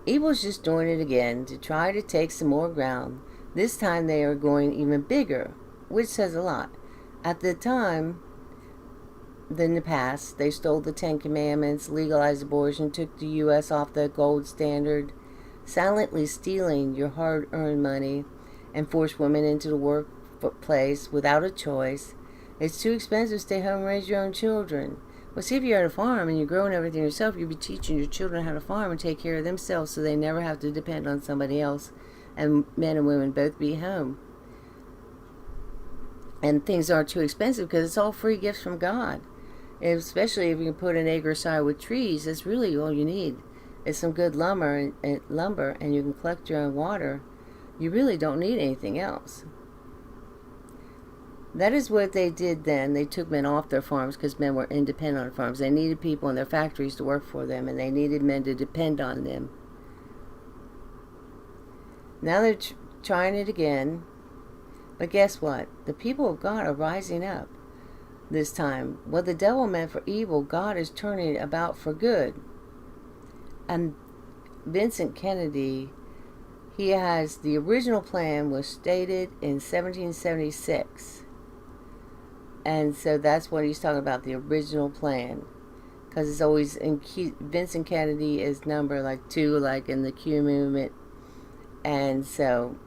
Evil's just doing it again to try to take some more ground. This time they are going even bigger, which says a lot. At the time, in the past, they stole the 10 Commandments, legalized abortion, took the U.S. off the gold standard, silently stealing your hard-earned money, and forced women into the workplace without a choice. It's too expensive to stay home and raise your own children. Well, see, if you're at a farm and you're growing everything yourself, you'll be teaching your children how to farm and take care of themselves so they never have to depend on somebody else, and men and women both be home. And things aren't too expensive because it's all free gifts from God. And especially if you can put an acre aside with trees, that's really all you need. It's some good lumber, and you can collect your own water. You really don't need anything else. That is what they did then. They took men off their farms because men were independent on farms. They needed people in their factories to work for them, and they needed men to depend on them. Now they're trying it again. But guess what? The people of God are rising up this time. What the devil meant for evil, God is turning it about for good. And Vincent Kennedy, he has, the original plan was stated in 1776. And so that's what he's talking about, the original plan. Because it's always, Vincent Kennedy is number like 2, like in the Q movement. And so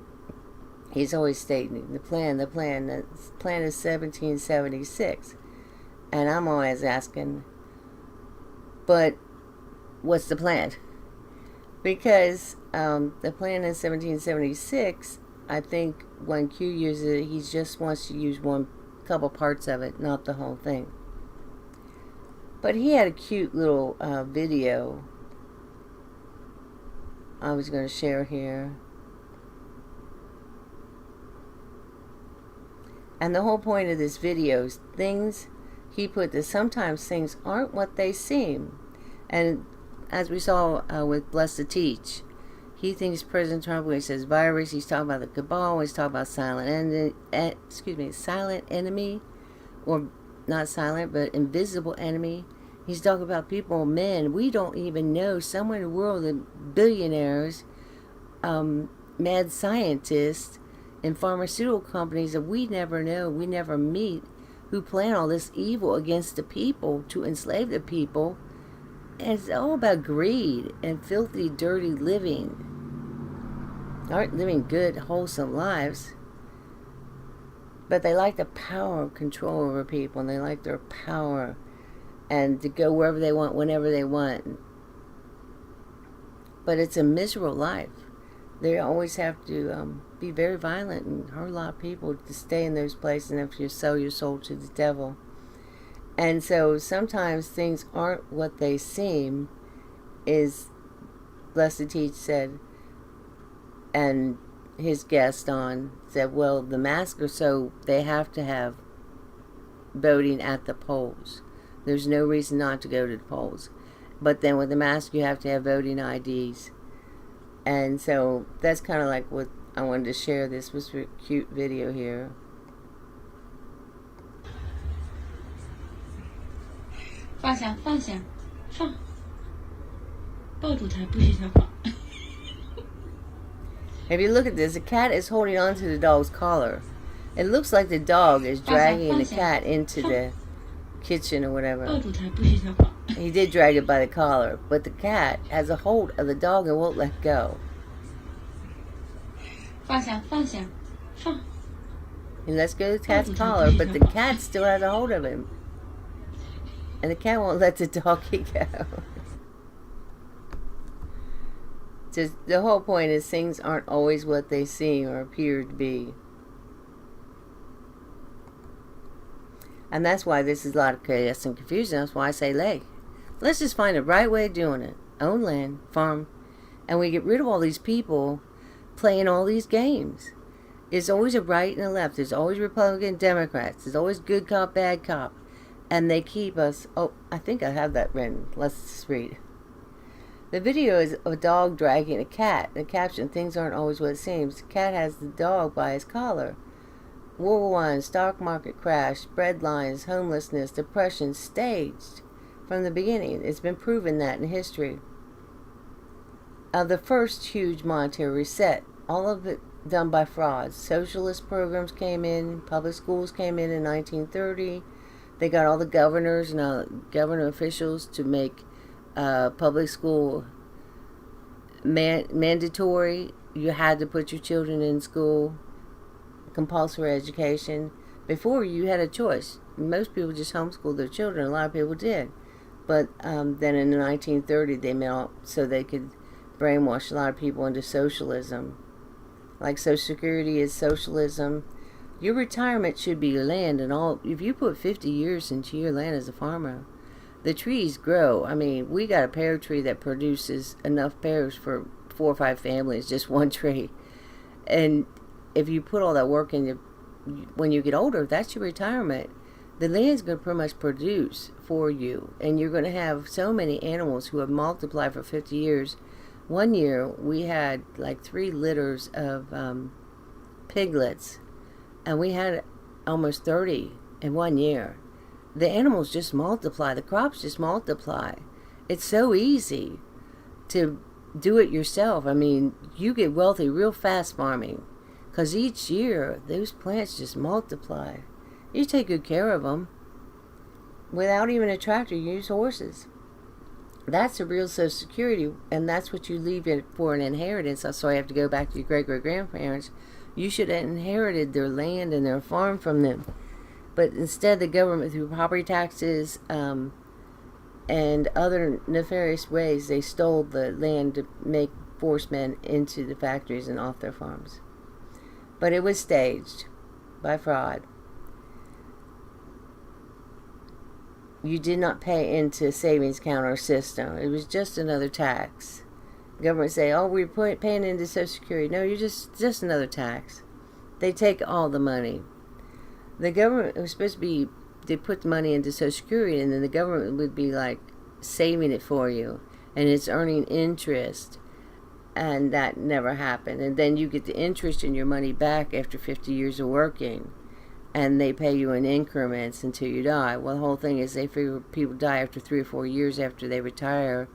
he's always stating the plan is 1776. And I'm always asking, but what's the plan? Because the plan in 1776, I think when Q uses it, he just wants to use one couple parts of it, not the whole thing. But he had a cute little video I was going to share here. And the whole point of this video is things, he put that sometimes things aren't what they seem. And as we saw with Blessed to Teach, he thinks President Trump, when he says virus, he's talking about the cabal, he's talking about silent enemy, or not silent, but invisible enemy. He's talking about people, men, we don't even know, somewhere in the world, the billionaires, mad scientists, and pharmaceutical companies that we never know, we never meet, who plan all this evil against the people to enslave the people. And it's all about greed and filthy, dirty living. Aren't living good, wholesome lives. But they like the power of control over people, and they like their power and to go wherever they want, whenever they want. But it's a miserable life. They always have to be very violent and hurt a lot of people to stay in those places, and if you sell your soul to the devil. And so sometimes things aren't what they seem, is Blessed Teach said, and his guest on said, well, the masks are so they have to have voting at the polls. There's no reason not to go to the polls. But then with the mask, you have to have voting IDs. And so that's kind of like what I wanted to share. This was a cute video here. If you look at this, the cat is holding on to the dog's collar. It looks like the dog is dragging the cat into the kitchen or whatever. He did drag it by the collar, but the cat has a hold of the dog and won't let go. He lets go of the cat's collar, but the cat still has a hold of him. And the cat won't let the doggy go. Just the whole point is things aren't always what they seem or appear to be. And that's why this is a lot of chaos and confusion. That's why I say, let's just find the right way of doing it. Own land, farm, and we get rid of all these people playing all these games. There's always a right and a left. There's always Republican, Democrats. There's always good cop, bad cop. And they keep us... Oh, I think I have that written. Let's just read. The video is a dog dragging a cat. The caption, things aren't always what it seems. The cat has the dog by his collar. World War I, stock market crash, bread lines, homelessness, depression, staged from the beginning. It's been proven that in history. The first huge monetary reset, all of it done by frauds. Socialist programs came in, public schools came in 1930. They got all the governors and governor officials to make public school mandatory. You had to put your children in school, compulsory education. Before, you had a choice. Most people just homeschooled their children. A lot of people did. But then in the 1930s, they made out so they could brainwash a lot of people into socialism. Like Social Security is socialism. Your retirement should be your land and all. If you put 50 years into your land as a farmer, the trees grow. I mean, we got a pear tree that produces enough pears for 4 or 5 families, just one tree. And if you put all that work in, when you get older, that's your retirement. The land's going to pretty much produce for you. And you're going to have so many animals who have multiplied for 50 years. One year, we had like 3 litters of piglets. And we had almost 30 in 1 year. The animals just multiply. The crops just multiply. It's so easy to do it yourself. I mean, you get wealthy real fast farming. Because each year, those plants just multiply. You take good care of them. Without even a tractor, you use horses. That's a real Social Security. And that's what you leave it for an inheritance. So I have to go back to your great-great-grandparents. You should have inherited their land and their farm from them. But instead, the government, through property taxes and other nefarious ways, they stole the land to make force men into the factories and off their farms. But it was staged by fraud. you did not pay into a savings account or system. It was just another tax. The government say, oh, we're paying into Social Security. No, you're just another tax. They take all the money. The government was supposed to be, they put the money into Social Security, and then the government would be like saving it for you, and it's earning interest, and that never happened. And then you get the interest in your money back after 50 years of working, and they pay you in increments until you die. Well, the whole thing is they figure people die after 3 or 4 years after they retire,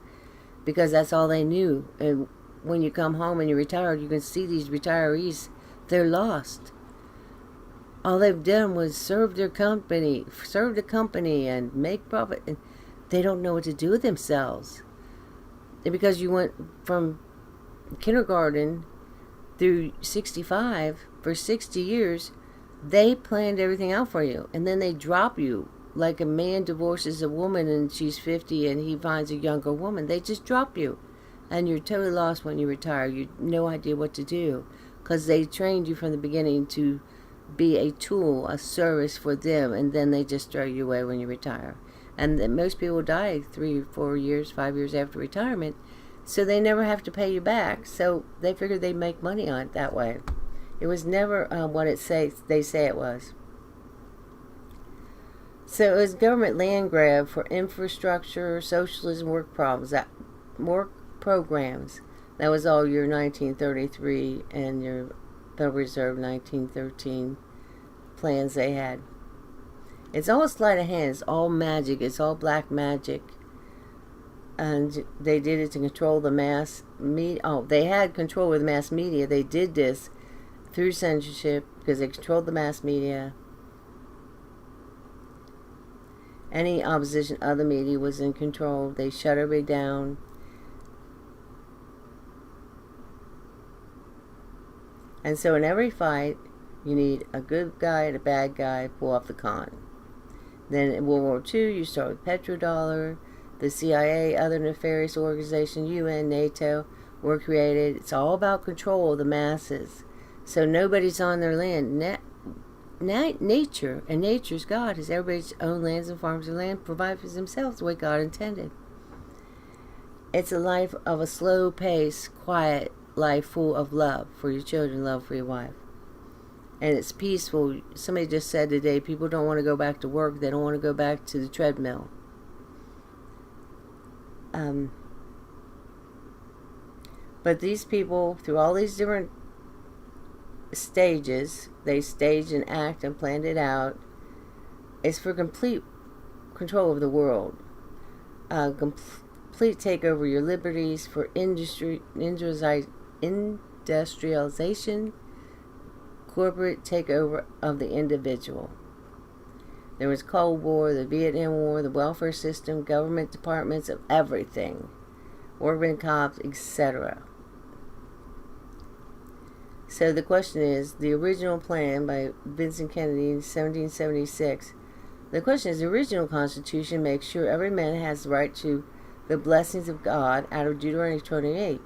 because that's all they knew. And when you come home and you're retired, you can see these retirees, they're lost. All they've done was serve the company and make profit, and they don't know what to do with themselves. And because you went from kindergarten through 65 for 60 years, they planned everything out for you, and then they drop you. Like a man divorces a woman and she's 50 and he finds a younger woman. They just drop you, and you're totally lost when you retire. You have no idea what to do, because they trained you from the beginning to be a tool, a service for them, and then they just throw you away when you retire. And then most people die 3, 4 years, 5 years after retirement, so they never have to pay you back. So they figured they'd make money on it that way. It was never what they say it was. So it was government land grab for infrastructure, socialism, work programs. That was all your 1933 and your Federal Reserve 1913 plans they had. It's all sleight of hand. It's all magic. It's all black magic. And they did it to control the mass media. Oh, they had control over the mass media. They did this through censorship because they controlled the mass media. Any opposition of the media was in control. They shut everybody down. And so in every fight, you need a good guy and a bad guy to pull off the con. Then in World War II, you start with petrodollar. The CIA, other nefarious organizations, UN, NATO, were created. It's all about control of the masses. So nobody's on their land. Nature, and nature's God, has everybody's own lands and farms and land, provide for themselves the way God intended. It's a life of a slow pace, quiet life full of love for your children, love for your wife. And it's peaceful. Somebody just said today, people don't want to go back to work. They don't want to go back to the treadmill. But these people, through all these different stages, they staged and act and planned it out. It's for complete control of the world. Complete takeover of your liberties, for industrialization, corporate takeover of the individual. There was Cold War, the Vietnam War, the welfare system, government departments of everything, workmen, cops, etc. So the question is, the original plan by Vincent Kennedy in 1776, the question is, the original Constitution makes sure every man has the right to the blessings of God out of Deuteronomy 28.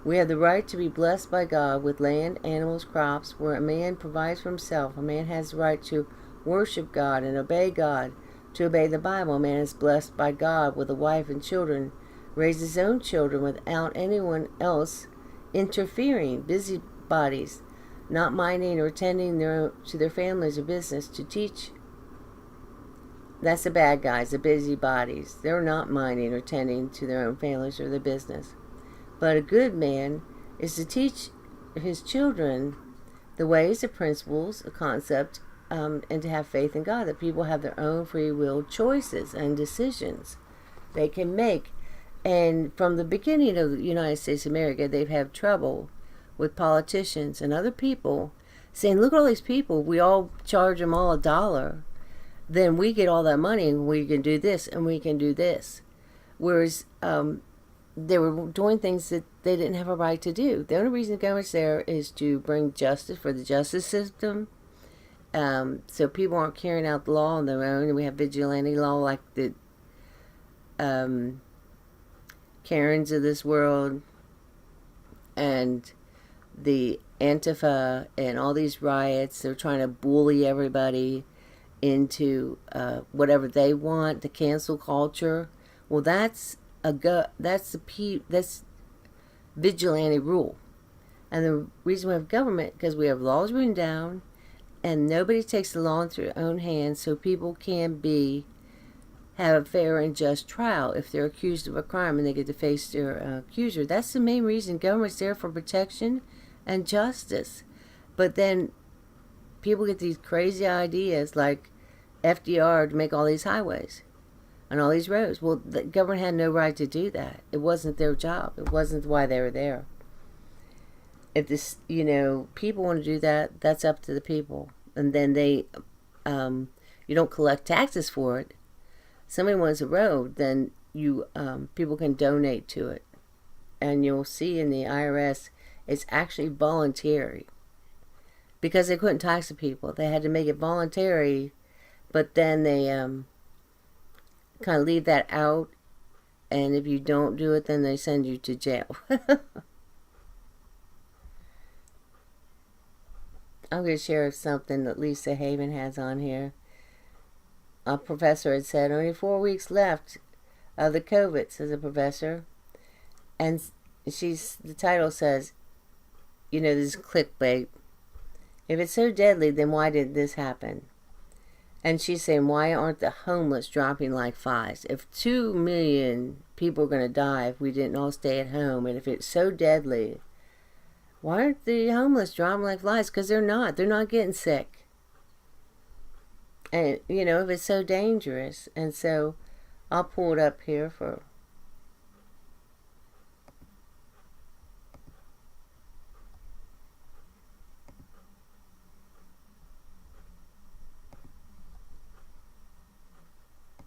We have the right to be blessed by God with land, animals, crops, where a man provides for himself. A man has the right to worship God and obey God, to obey the Bible. A man is blessed by God with a wife and children, raise his own children without anyone else interfering, busybodies, not minding or attending to their families or business, to teach. That's the bad guys, the busybodies. They're not minding or tending to their own families or their business. But a good man is to teach his children the ways, the principles, the concept, and to have faith in God, that people have their own free will choices and decisions they can make. And from the beginning of the United States of America, they've had trouble with politicians and other people saying, look at all these people, we all charge them all $1. Then we get all that money and we can do this and we can do this. Whereas they were doing things that they didn't have a right to do. The only reason the government's there is to bring justice for the justice system. So people aren't carrying out the law on their own. And we have vigilante law like the Karens of this world and the Antifa and all these riots. They're trying to bully everybody into whatever they want, the cancel culture. Well, that's vigilante rule. And the reason we have government, because we have laws written down, and nobody takes the law into their own hands, so people can have a fair and just trial if they're accused of a crime and they get to face their accuser. That's the main reason government's there, for protection and justice. But then people get these crazy ideas like FDR to make all these highways and all these roads. Well, the government had no right to do that. It wasn't their job. It wasn't why they were there. If this, people want to do that, that's up to the people. And then they, you don't collect taxes for it. Somebody wants a road, then people can donate to it. And you'll see in the IRS, it's actually voluntary. Because they couldn't tax the people. They had to make it voluntary, but then they kind of leave that out. And if you don't do it, then they send you to jail. I'm going to share something that Lisa Haven has on here. A professor had said, only 4 weeks left of the COVID, says a professor. And the title says, this is clickbait. If it's so deadly, then why did this happen? And she's saying, why aren't the homeless dropping like flies? If 2 million people are going to die if we didn't all stay at home, and if it's so deadly, why aren't the homeless dropping like flies? Because they're not. They're not getting sick. And, if it's so dangerous. And so I'll pull it up here for...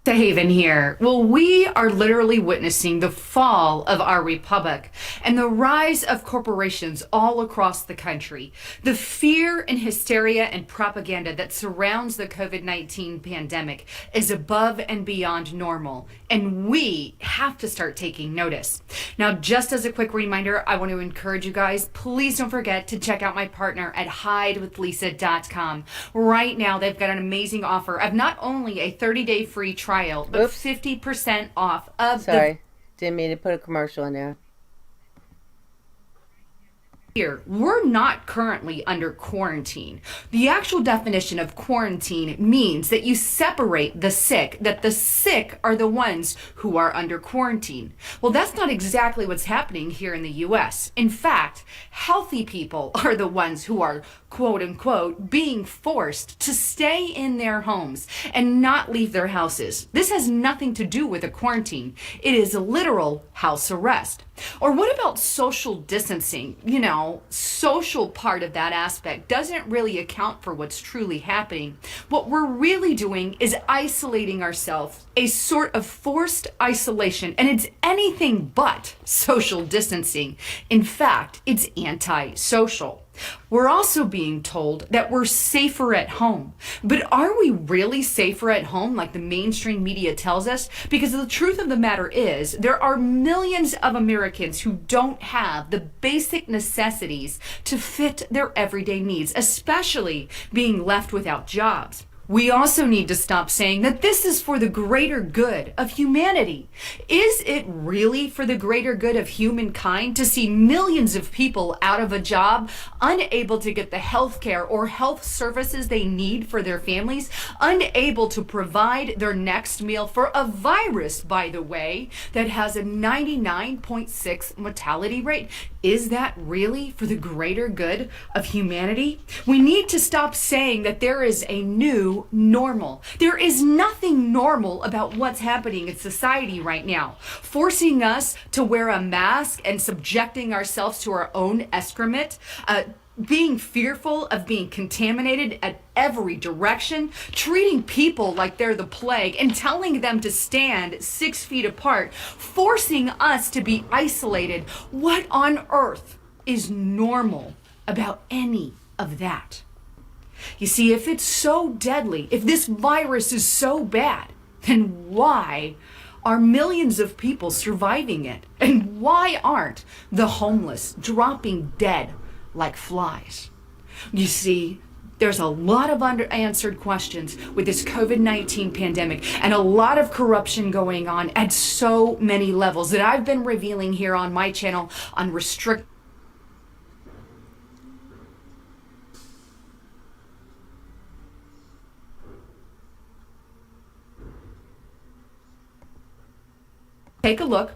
Haven here. Well, we are literally witnessing the fall of our republic and the rise of corporations all across the country. The fear and hysteria and propaganda that surrounds the COVID-19 pandemic is above and beyond normal, and we have to start taking notice. Now, just as a quick reminder, I want to encourage you guys, please don't forget to check out my partner at hidewithlisa.com. Right now, they've got an amazing offer of not only a 30-day free trial, but 50% off of Sorry, didn't mean to put a commercial in there. Here, we're not currently under quarantine. The actual definition of quarantine means that you separate the sick, that the sick are the ones who are under quarantine. Well, that's not exactly what's happening here in the US. In fact, healthy people are the ones who are, quote unquote, being forced to stay in their homes and not leave their houses. This has nothing to do with a quarantine. It is a literal house arrest. Or what about social distancing? Social part of that aspect doesn't really account for what's truly happening. What we're really doing is isolating ourselves, a sort of forced isolation, and it's anything but social distancing. In fact, it's anti-social. We're also being told that we're safer at home. But are we really safer at home like the mainstream media tells us? Because the truth of the matter is, there are millions of Americans who don't have the basic necessities to fit their everyday needs, especially being left without jobs. We also need to stop saying that this is for the greater good of humanity. Is it really for the greater good of humankind to see millions of people out of a job, unable to get the health care or health services they need for their families, unable to provide their next meal for a virus, by the way, that has a 99.6 mortality rate? Is that really for the greater good of humanity? We need to stop saying that there is a new normal. There is nothing normal about what's happening in society right now. Forcing us to wear a mask and subjecting ourselves to our own excrement, being fearful of being contaminated at every direction, treating people like they're the plague and telling them to stand 6 feet apart, forcing us to be isolated. What on earth is normal about any of that? You see, if it's so deadly, if this virus is so bad, then why are millions of people surviving it? And why aren't the homeless dropping dead like flies? You see, There's a lot of unanswered questions with this COVID-19 pandemic and a lot of corruption going on at so many levels that I've been revealing here on my channel on Take a look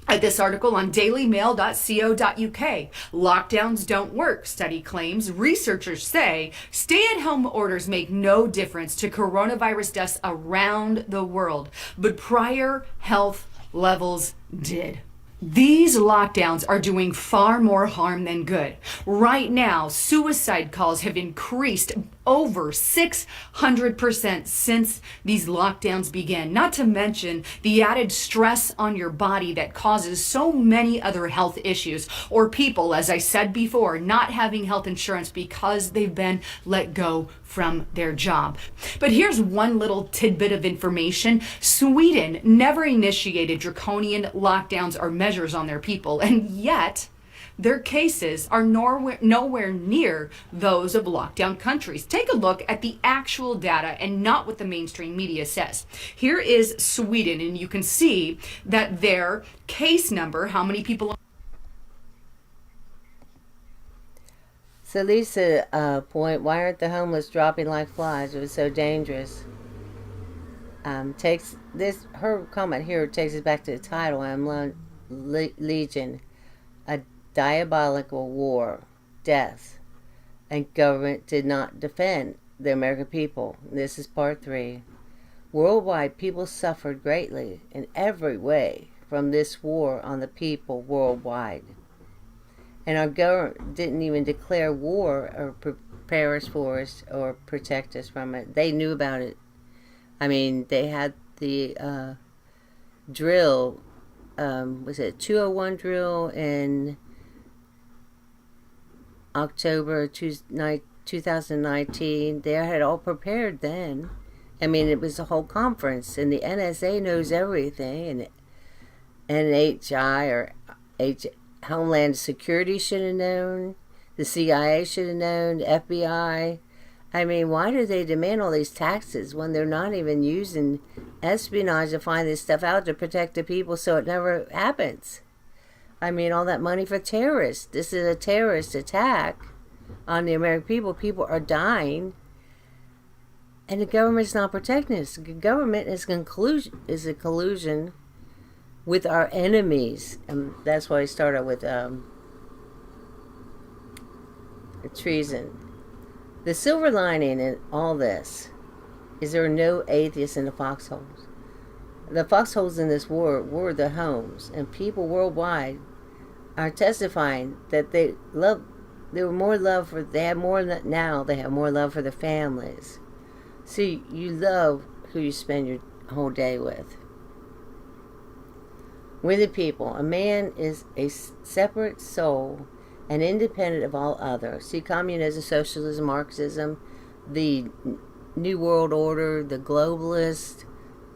at this article on dailymail.co.uk. Lockdowns don't work, study claims. Researchers say stay-at-home orders make no difference to coronavirus deaths around the world, but prior health levels did. These lockdowns are doing far more harm than good. Right now, suicide calls have increased over 600% since these lockdowns began. Not to mention the added stress on your body that causes so many other health issues, or people, as I said before, not having health insurance because they've been let go from their job. But here's one little tidbit of information. Sweden never initiated draconian lockdowns or measures on their people, and yet their cases are nowhere near those of lockdown countries. Take a look at the actual data and not what the mainstream media says. Here is Sweden, and you can see that their case number, how many people... So Lisa, point, why aren't the homeless dropping like flies? It was so dangerous. Her comment here takes us back to the title, Legion, a diabolical war, death, and government did not defend the American people. This is part 3. Worldwide, people suffered greatly in every way from this war on the people worldwide. And our government didn't even declare war or prepare us for us or protect us from it. They knew about it. I mean, they had the drill, was it 201 drill in October 2019. They had all prepared then. I mean, it was a whole conference, and the NSA knows everything, and NHI or Homeland Security should have known, the CIA should have known, the FBI. I mean, why do they demand all these taxes when they're not even using espionage to find this stuff out to protect the people so it never happens? I mean, all that money for terrorists. This is a terrorist attack on the American people. People are dying, and the government's not protecting us. The government is a collusion with our enemies, and that's why I started with treason. The silver lining in all this is there are no atheists in the foxholes. The foxholes in this war were the homes, and people worldwide are testifying that they have more love for their families. See, you love who you spend your whole day with. We're the people. A man is a separate soul and independent of all others. See, communism, socialism, Marxism, the New World Order, the globalist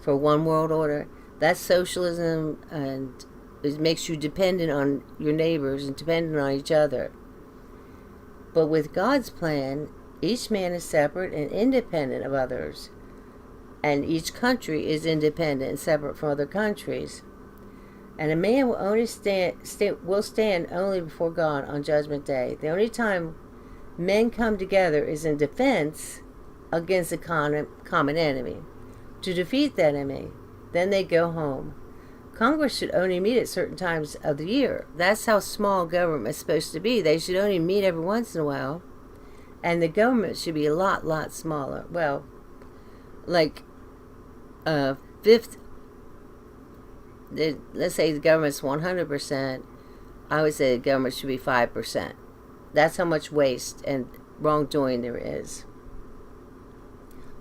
for one world order, that's socialism, and it makes you dependent on your neighbors and dependent on each other. But with God's plan, each man is separate and independent of others, and each country is independent and separate from other countries. And a man will only stand only before God on Judgment Day. The only time men come together is in defense against a common enemy. To defeat that enemy, then they go home. Congress should only meet at certain times of the year. That's how small government is supposed to be. They should only meet every once in a while. And the government should be a lot smaller. Well, like let's say the government's 100%, I would say the government should be 5%. That's how much waste and wrongdoing there is.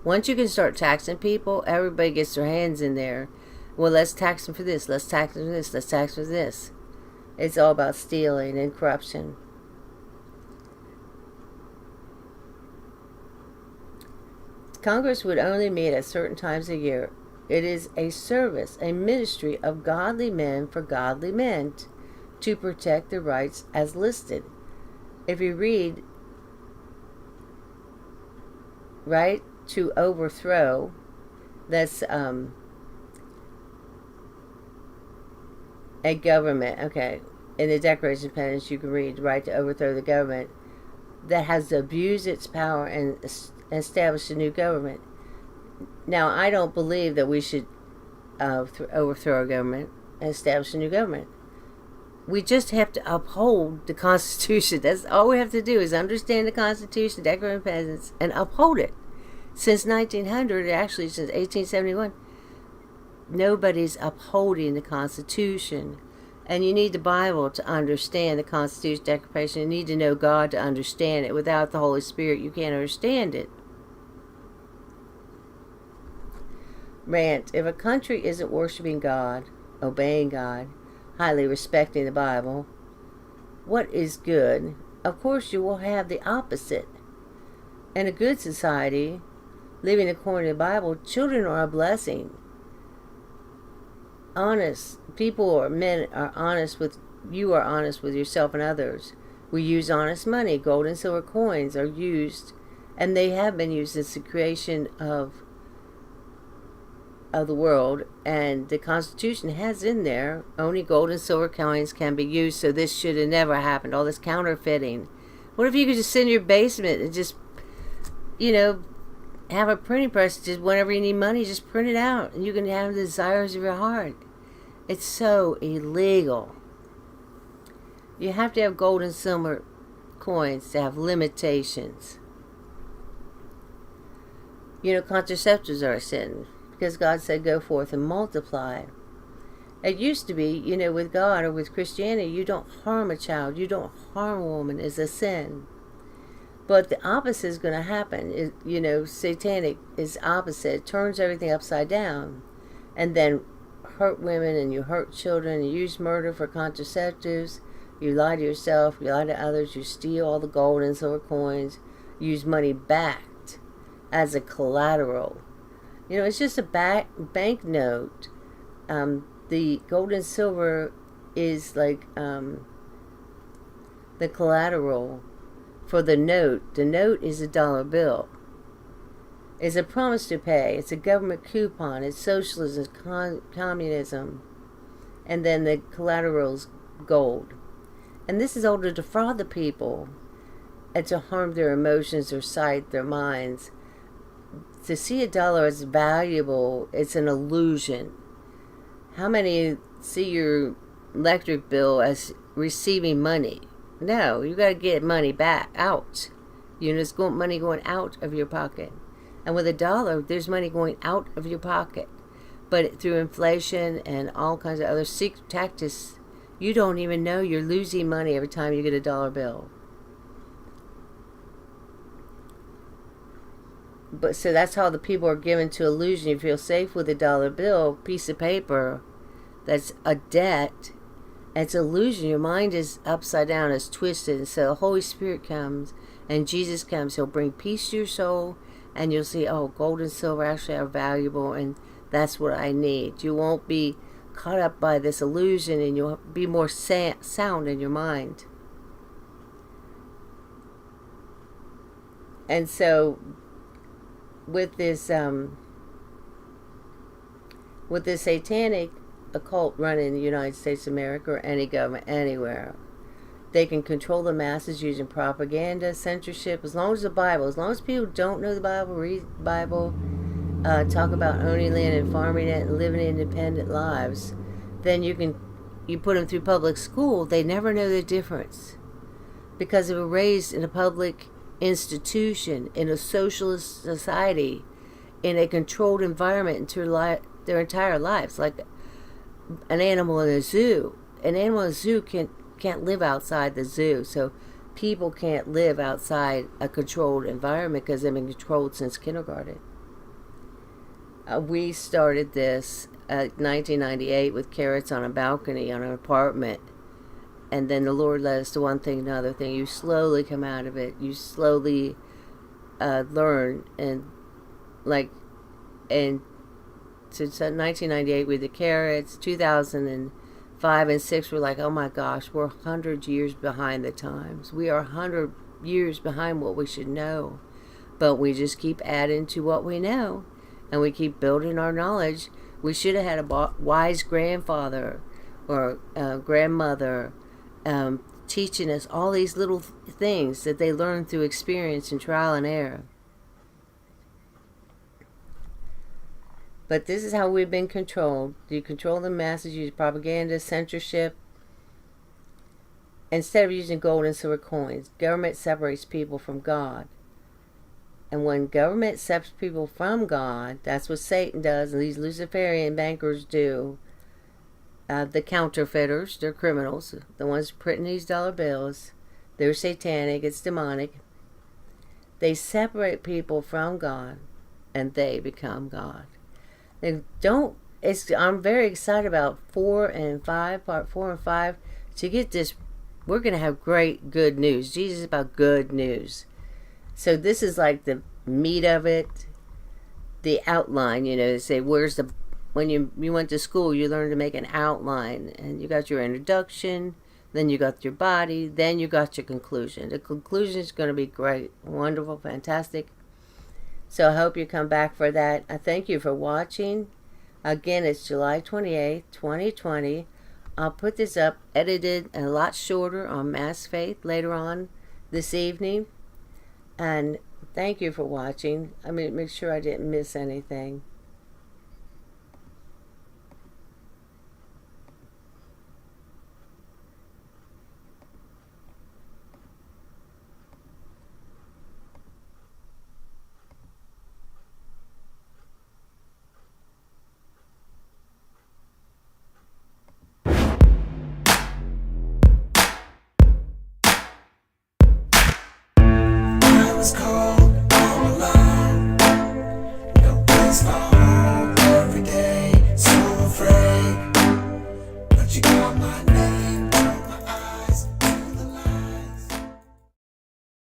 Once you can start taxing people, everybody gets their hands in there. Well, let's tax them for this, let's tax them for this, let's tax them for this. It's all about stealing and corruption. Congress would only meet at certain times a year. It is a service, a ministry of godly men for godly men to protect the rights as listed. If you read right, to overthrow. That's a government, okay. In the Declaration of Independence, you can read, right to overthrow the government that has abused its power and establish a new government. Now, I don't believe that we should overthrow our government and establish a new government. We just have to uphold the Constitution. That's all we have to do, is understand the Constitution, Declaration of Independence, and uphold it. Since 1900, actually since 1871, nobody's upholding the Constitution. And you need the Bible to understand the Constitution, Declaration. You need to know God to understand it. Without the Holy Spirit, you can't understand it. Rant. If a country isn't worshiping God, obeying God, highly respecting the Bible, what is good? Of course, you will have the opposite. In a good society, living according to the Bible, children are a blessing. Honest people or men are honest with you, are honest with yourself and others. We use honest money. Gold and silver coins are used, and they have been used since the creation of the world, and the Constitution has in there only gold and silver coins can be used. So this should have never happened. All this counterfeiting. What if you could just sit in your basement and just, have a printing press, just whenever you need money, just print it out, and you can have the desires of your heart. It's so illegal. You have to have gold and silver coins to have limitations. Contraceptives are a sin, because God said, go forth and multiply. It used to be, with God or with Christianity, you don't harm a child, you don't harm a woman, is a sin. But the opposite is going to happen. Satanic is opposite. It turns everything upside down. And then hurt women, and you hurt children, you use murder for contraceptives, you lie to yourself, you lie to others, you steal all the gold and silver coins, use money backed as a collateral. It's just a bank note. The gold and silver is like the collateral for the note. The note is a dollar bill. It's a promise to pay. It's a government coupon. It's socialism, communism. And then the collateral's gold. And this is all to defraud the people and to harm their emotions, their sight, their minds. To see a dollar as valuable, it's an illusion. How many see your electric bill as receiving money? No, you got to get money back out. It's money going out of your pocket. And with a dollar, there's money going out of your pocket. But through inflation and all kinds of other secret tactics, you don't even know you're losing money every time you get a dollar bill. But so that's how the people are given to illusion. You feel safe with a dollar bill, piece of paper that's a debt. And it's illusion. Your mind is upside down, it's twisted. And so the Holy Spirit comes and Jesus comes. He'll bring peace to your soul, and you'll see, oh, gold and silver actually are valuable, and that's what I need. You won't be caught up by this illusion, and you'll be more sound in your mind. And so with this satanic occult running in the United States of America or any government anywhere, they can control the masses using propaganda, censorship, as long as people don't know the Bible, read the Bible, talk about owning land and farming it and living independent lives, then you put them through public school. They never know the difference because they were raised in a public institution, in a socialist society, in a controlled environment their entire lives, like an animal in a zoo. An animal in a zoo can't live outside the zoo, so people can't live outside a controlled environment because they've been controlled since kindergarten. We started this in 1998 with carrots on a balcony on an apartment, and then the Lord led us to one thing, another thing. You slowly come out of it. You slowly learn, and since 1998 with the carrots, 2005 and 6 we're like, oh my gosh, we're 100 years behind the times. We are 100 years behind what we should know. But we just keep adding to what we know, and we keep building our knowledge. We should have had a wise grandfather or grandmother teaching us all these little things that they learn through experience and trial and error. But this is how we've been controlled. You control the masses, use propaganda, censorship. Instead of using gold and silver coins, government separates people from God. And when government separates people from God, that's what Satan does, and these Luciferian bankers do. The counterfeiters, they're criminals. The ones printing these dollar bills, they're satanic, it's demonic. They separate people from God, and they become God. And I'm very excited about 4 and 5, part 4 and 5, to get this. We're going to have good news. Jesus is about good news. So this is like the meat of it, the outline, say, when you went to school, you learned to make an outline, and you got your introduction, then you got your body, then you got your conclusion. The conclusion is going to be great, wonderful, fantastic. So I hope you come back for that. I thank you for watching. Again, it's July 28th, 2020. I'll put this up edited and a lot shorter on Mass Faith later on this evening. And thank you for watching. I mean, make sure I didn't miss anything.